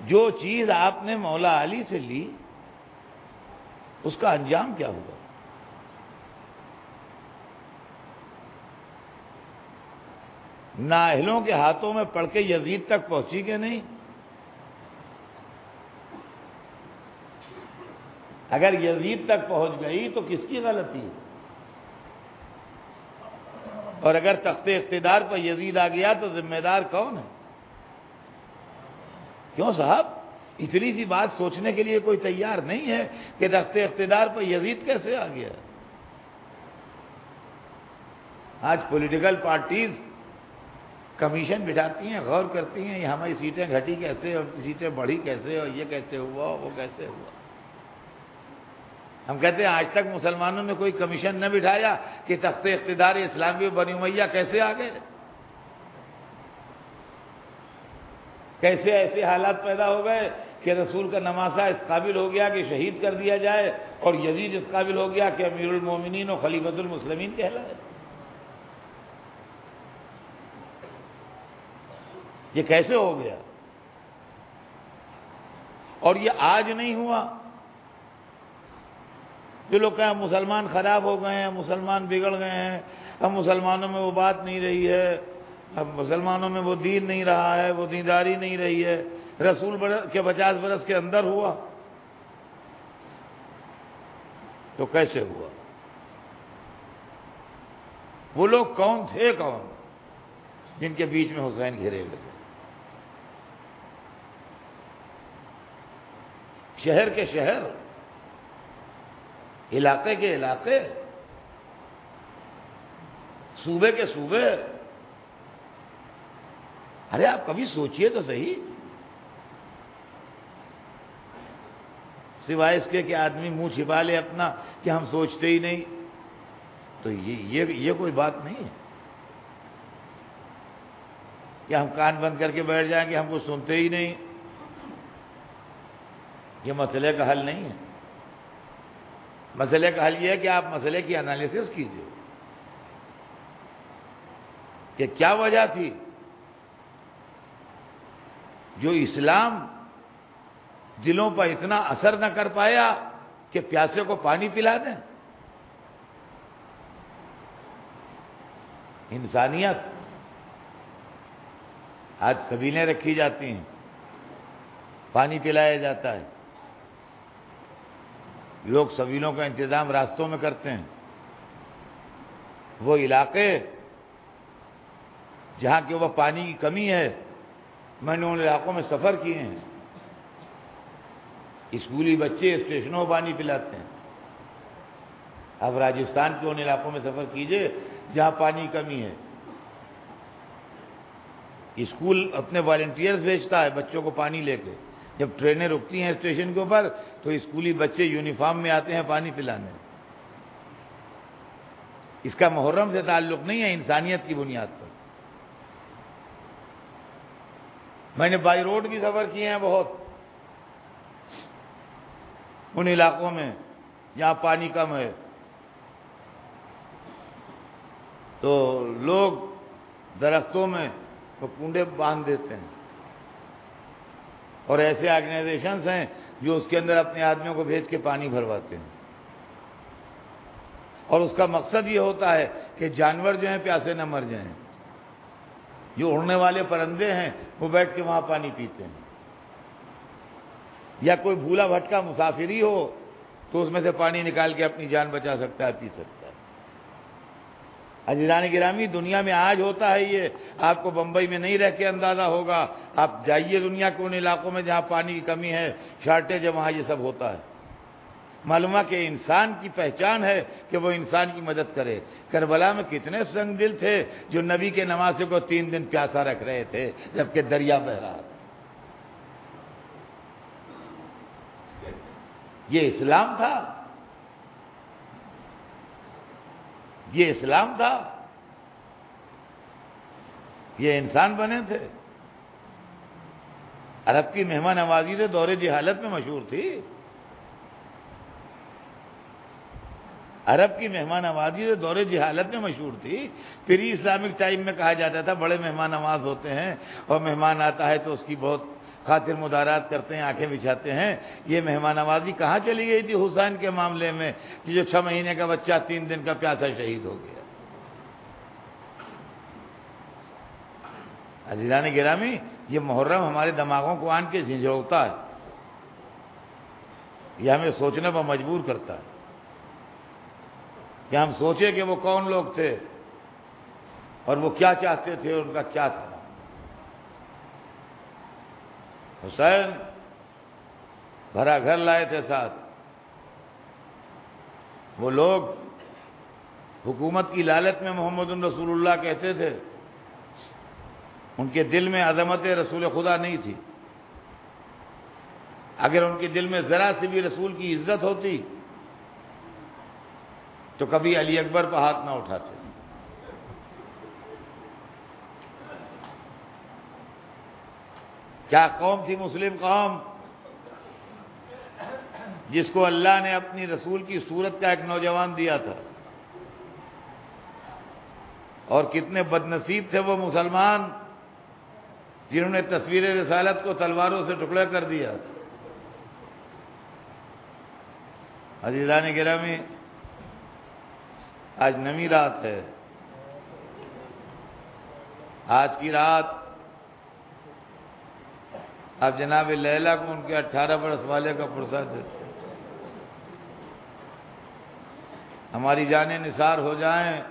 جو چیز آپ نے مولا علی سے لی اس کا انجام کیا ہوا؟ نااہلوں کے ہاتھوں میں پڑ کے یزید تک پہنچی کہ نہیں؟ اگر یزید تک پہنچ گئی تو کس کی غلطی ہے؟ اور اگر تخت اقتدار پر یزید آ گیا تو ذمہ دار کون ہے؟ کیوں صاحب اتنی سی بات سوچنے کے لیے کوئی تیار نہیں ہے کہ تخت اقتدار پر یزید کیسے آ گیا؟ آج پولیٹیکل پارٹیز کمیشن بٹھاتی ہیں، غور کرتی ہیں یہ ہماری سیٹیں گھٹی کیسے اور سیٹیں بڑھی کیسے اور یہ کیسے ہوا وہ کیسے ہوا۔ ہم کہتے ہیں آج تک مسلمانوں نے کوئی کمیشن نہ بٹھایا کہ تخت اقتدار اسلامی و بنی امیہ کیسے آ گئے، کیسے ایسے حالات پیدا ہو گئے کہ رسول کا نواسہ اس قابل ہو گیا کہ شہید کر دیا جائے اور یزید اس قابل ہو گیا کہ امیر المومنین و خلیفۃ المسلمین کہلائے۔ یہ کیسے ہو گیا؟ اور یہ آج نہیں ہوا۔ جو لوگ کہیں مسلمان خراب ہو گئے ہیں، مسلمان بگڑ گئے ہیں، اب مسلمانوں میں وہ بات نہیں رہی ہے، اب مسلمانوں میں وہ دین نہیں رہا ہے، وہ دینداری نہیں رہی ہے، رسول کے 50 برس کے اندر ہوا تو کیسے ہوا؟ وہ لوگ کون تھے، کون جن کے بیچ میں حسین گھرے ہوئے تھے؟ شہر کے شہر، علاقے کے علاقے، صوبے کے صوبے۔ ارے آپ کبھی سوچئے تو صحیح، سوائے اس کے کہ آدمی منہ چھپا لے اپنا کہ ہم سوچتے ہی نہیں، تو یہ کوئی بات نہیں ہے کہ ہم کان بند کر کے بیٹھ جائیں کہ ہم کو سنتے ہی نہیں۔ یہ مسئلے کا حل نہیں ہے۔ مسئلے کا حل یہ ہے کہ آپ مسئلے کی انالیسس کیجئے کہ کیا وجہ تھی جو اسلام دلوں پر اتنا اثر نہ کر پایا کہ پیاسے کو پانی پلا دیں۔ انسانیت آج سبیلیں رکھی جاتی ہیں، پانی پلایا جاتا ہے، لوگ سبیلوں کا انتظام راستوں میں کرتے ہیں۔ وہ علاقے جہاں کے وہ پانی کی کمی ہے، میں نے ان علاقوں میں سفر کیے ہیں، اسکولی بچے اسٹیشنوں میں پانی پلاتے ہیں۔ اب راجستھان کے ان علاقوں میں سفر کیجئے جہاں پانی کی کمی ہے، اسکول اپنے والنٹیئرز بھیجتا ہے بچوں کو پانی لے کے، جب ٹرینیں رکتی ہیں اسٹیشن کے اوپر تو اسکولی بچے یونیفارم میں آتے ہیں پانی پلانے۔ اس کا محرم سے تعلق نہیں ہے، انسانیت کی بنیاد پر۔ میں نے بائی روڈ بھی سفر کیے ہیں بہت، ان علاقوں میں جہاں پانی کم ہے، تو لوگ درختوں میں وہ کنڈے باندھ دیتے ہیں، اور ایسے آرگنائزیشنز ہیں جو اس کے اندر اپنے آدمیوں کو بھیج کے پانی بھرواتے ہیں، اور اس کا مقصد یہ ہوتا ہے کہ جانور جو ہیں پیاسے نہ مر جائیں۔ جو اڑنے والے پرندے ہیں وہ بیٹھ کے وہاں پانی پیتے ہیں، یا کوئی بھولا بھٹکا مسافری ہو تو اس میں سے پانی نکال کے اپنی جان بچا سکتا ہے، پی سکتا ہے۔ عزیزان گرامی، دنیا میں آج ہوتا ہے یہ، آپ کو بمبئی میں نہیں رہ کے اندازہ ہوگا، آپ جائیے دنیا کے ان علاقوں میں جہاں پانی کی کمی ہے، شارٹیج ہے، وہاں یہ سب ہوتا ہے۔ معلوم ہے کہ انسان کی پہچان ہے کہ وہ انسان کی مدد کرے۔ کربلا میں کتنے سنگ دل تھے جو نبی کے نواسے کو 3 دن پیاسا رکھ رہے تھے جبکہ دریا بہ رہا تھا۔ یہ اسلام تھا، یہ اسلام تھا، یہ انسان بنے تھے۔ عرب کی مہمان نوازی تو دور جہالت میں مشہور تھی، عرب کی مہمان نوازی تو دور جہالت میں مشہور تھی۔ پھر اسلامک ٹائم میں کہا جاتا تھا بڑے مہمان نواز ہوتے ہیں، اور مہمان آتا ہے تو اس کی بہت خاطر مدارات کرتے ہیں، آنکھیں بچھاتے ہیں. یہ مہمان نوازی کہاں چلی گئی تھی حسین کے معاملے میں کہ جو 6 مہینے کا بچہ 3 دن کا پیاسا شہید ہو گیا. عزیزان گرامی، یہ محرم ہمارے دماغوں کو آن کے جھنجھوڑتا ہے، یہ ہمیں سوچنے پر مجبور کرتا ہے کہ ہم سوچیں کہ وہ کون لوگ تھے اور وہ کیا چاہتے تھے اور ان کا کیا تھا. حسین بھرا گھر لائے تھے ساتھ. وہ لوگ حکومت کی لالچ میں محمد رسول اللہ کہتے تھے، ان کے دل میں عظمت رسول خدا نہیں تھی. اگر ان کے دل میں ذرا سی بھی رسول کی عزت ہوتی تو کبھی علی اکبر پر ہاتھ نہ اٹھاتے. کیا قوم تھی مسلم قوم جس کو اللہ نے اپنی رسول کی صورت کا ایک نوجوان دیا تھا. اور کتنے بدنصیب تھے وہ مسلمان جنہوں نے تصویر رسالت کو تلواروں سے ٹکڑا کر دیا. عزیزان گرامی، آج نویں رات ہے. آج کی رات آپ جناب لیلا کو ان کے 18 برس والے کا پرسہ دیتے. ہماری جانیں نثار ہو جائیں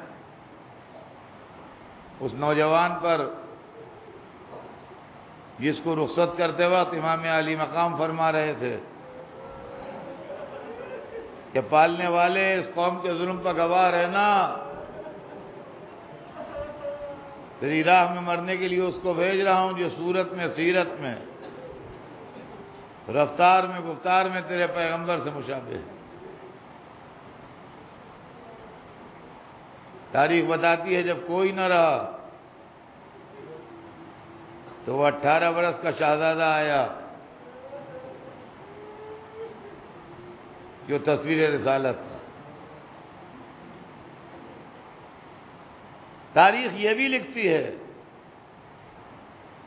اس نوجوان پر جس کو رخصت کرتے وقت امام علی مقام فرما رہے تھے کہ پالنے والے اس قوم کے ظلم پر گواہ رہنا، تیری راہ میں مرنے کے لیے اس کو بھیج رہا ہوں جو صورت میں، سیرت میں، رفتار میں، گفتار میں تیرے پیغمبر سے مشابہ ہے. تاریخ بتاتی ہے جب کوئی نہ رہا تو وہ 18 برس کا شہزادہ آیا جو تصویر رسالت. تاریخ یہ بھی لکھتی ہے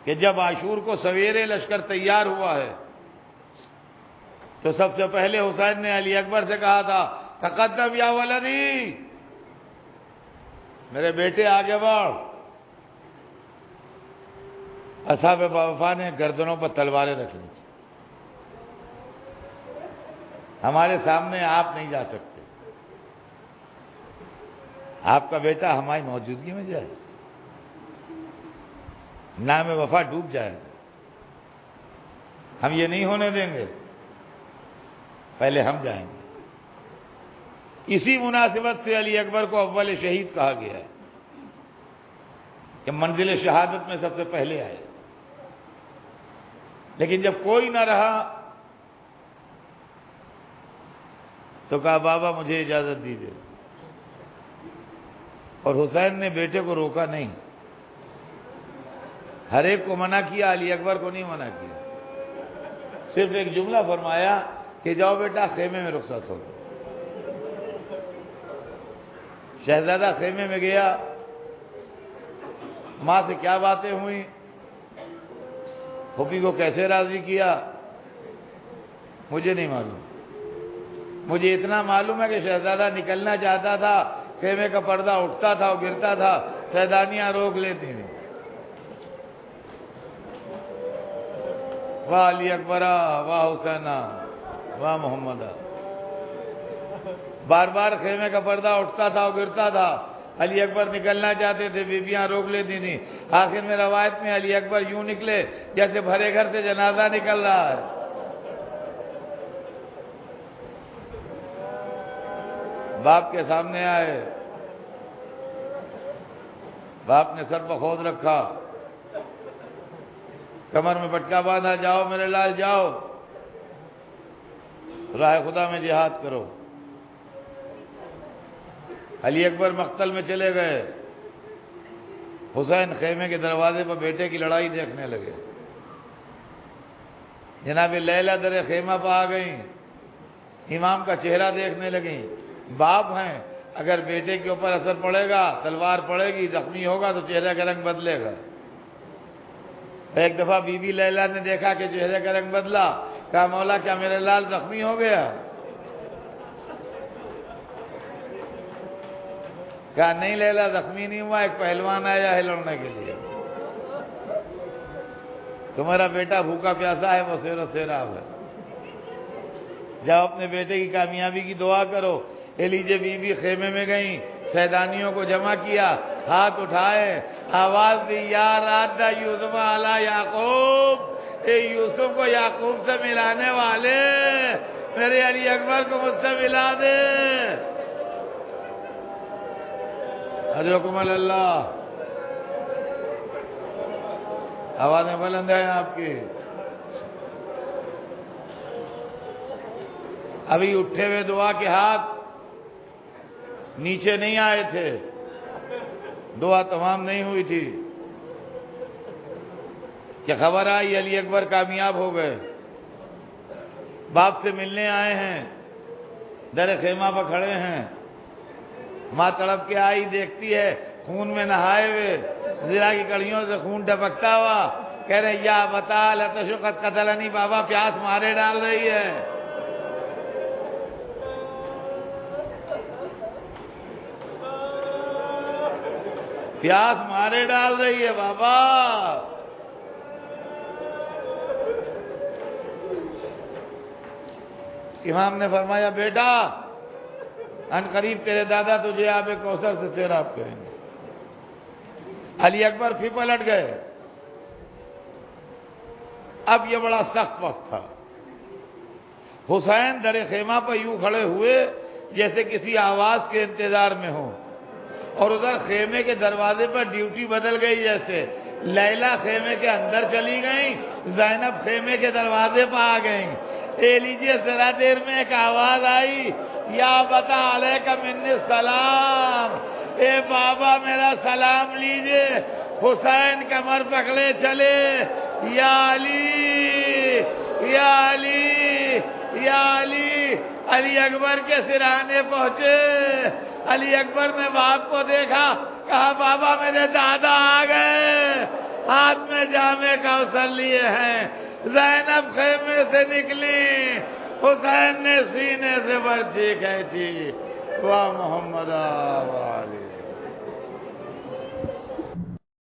کہ جب عاشور کو سویرے لشکر تیار ہوا ہے تو سب سے پہلے حسین نے علی اکبر سے کہا تھا، تقدم یا ولدی، میرے بیٹے آگے بڑھ. اصحاب وفا نے گردنوں پر تلواریں رکھ لی. ہمارے سامنے آپ نہیں جا سکتے، آپ کا بیٹا ہماری موجودگی میں جائے، نام وفا ڈوب جائے گا. ہم یہ نہیں ہونے دیں گے، پہلے ہم جائیں گے. اسی مناسبت سے علی اکبر کو اول شہید کہا گیا ہے کہ منزل شہادت میں سب سے پہلے آئے. لیکن جب کوئی نہ رہا تو کہا بابا مجھے اجازت دیجیے. اور حسین نے بیٹے کو روکا نہیں، ہر ایک کو منع کیا، علی اکبر کو نہیں منع کیا. صرف ایک جملہ فرمایا کہ جاؤ بیٹا خیمے میں رخصت ہو. شہزادہ خیمے میں گیا. ماں سے کیا باتیں ہوئیں، پھوپھی کو کیسے راضی کیا، مجھے نہیں معلوم. مجھے اتنا معلوم ہے کہ شہزادہ نکلنا چاہتا تھا، خیمے کا پردہ اٹھتا تھا اور گرتا تھا، شہزادیاں روک لیتی تھیں. واہ علی اکبرہ، واہ حسینہ، واہ محمدہ. بار بار خیمے کا پردہ اٹھتا تھا اور گرتا تھا. علی اکبر نکلنا چاہتے تھے، بیبیاں روک لیتی تھیں. آخر میں روایت میں علی اکبر یوں نکلے جیسے بھرے گھر سے جنازہ نکل رہا ہے. باپ کے سامنے آئے، باپ نے سر پر خود رکھا، کمر میں پٹکا باندھا، جاؤ میرے لال جاؤ، راہ خدا میں جہاد کرو. علی اکبر مقتل میں چلے گئے. حسین خیمے کے دروازے پر بیٹے کی لڑائی دیکھنے لگے. جناب لیلا در خیمہ پہ آ گئیں، امام کا چہرہ دیکھنے لگیں. باپ ہیں، اگر بیٹے کے اوپر اثر پڑے گا، تلوار پڑے گی، زخمی ہوگا تو چہرے کا رنگ بدلے گا. ایک دفعہ بی بی لیلا نے دیکھا کہ چہرے کا رنگ بدلا، کہا مولا کیا میرا لال زخمی ہو گیا؟ کہا نہیں لیلا زخمی نہیں ہوا، ایک پہلوان آیا ہے لڑنے کے لیے، تمہارا بیٹا بھوکا پیاسا ہے، وہ سیر و سیراب ہے، جاؤ اپنے بیٹے کی کامیابی کی دعا کرو۔ ایلیجے بی بی خیمے میں گئیں، سیدانیوں کو جمع کیا، ہاتھ اٹھائے، آواز دی، یا راد یوسف علی یعقوب، اے یوسف کو یعقوب سے ملانے والے، میرے علی اکبر کو مجھ سے ملا دے۔ حضرکم اللہ، آوازیں بلند ہیں آپ کی۔ ابھی اٹھے ہوئے دعا کے ہاتھ نیچے نہیں آئے تھے، دعا تمام نہیں ہوئی تھی کہ خبر آئی علی اکبر کامیاب ہو گئے، باپ سے ملنے آئے ہیں، در خیمہ پر کھڑے ہیں، ماں تڑپ کے آئی، دیکھتی ہے خون میں نہائے ہوئے، زرہ کی کڑیوں سے خون ٹپکتا ہوا، کہہ رہے یا بتا لتشقت قتلنی، بابا پیاس مارے ڈال رہی ہے۔ پیاس مارے ڈال رہی ہے بابا۔ امام نے فرمایا بیٹا ان قریب تیرے دادا تجھے آب کوثر سے سیراب کریں گے۔ علی اکبر پھر پلٹ گئے۔ اب یہ بڑا سخت وقت تھا، حسین در خیمہ پر یوں کھڑے ہوئے جیسے کسی آواز کے انتظار میں ہوں، اور ادھر خیمے کے دروازے پر ڈیوٹی بدل گئی، جیسے لیلا خیمے کے اندر چلی گئیں، زینب خیمے کے دروازے پر آ گئیں۔ اے لیجیے ذرا دیر میں ایک آواز آئی، یا بتا علیک منی السلام، اے بابا میرا سلام لیجئے۔ حسین کمر پکڑے چلے، یا علی یا علی یا علی۔ علی اکبر کے سرانے پہنچے، علی اکبر نے باپ کو دیکھا، کہا بابا میرے دادا آ گئے، ہاتھ میں جام کوثر لیے ہیں۔ زینب خیمے سے نکلی، حسین نے سینے سے برچھی کھینچی، واہ محمد واہ علی۔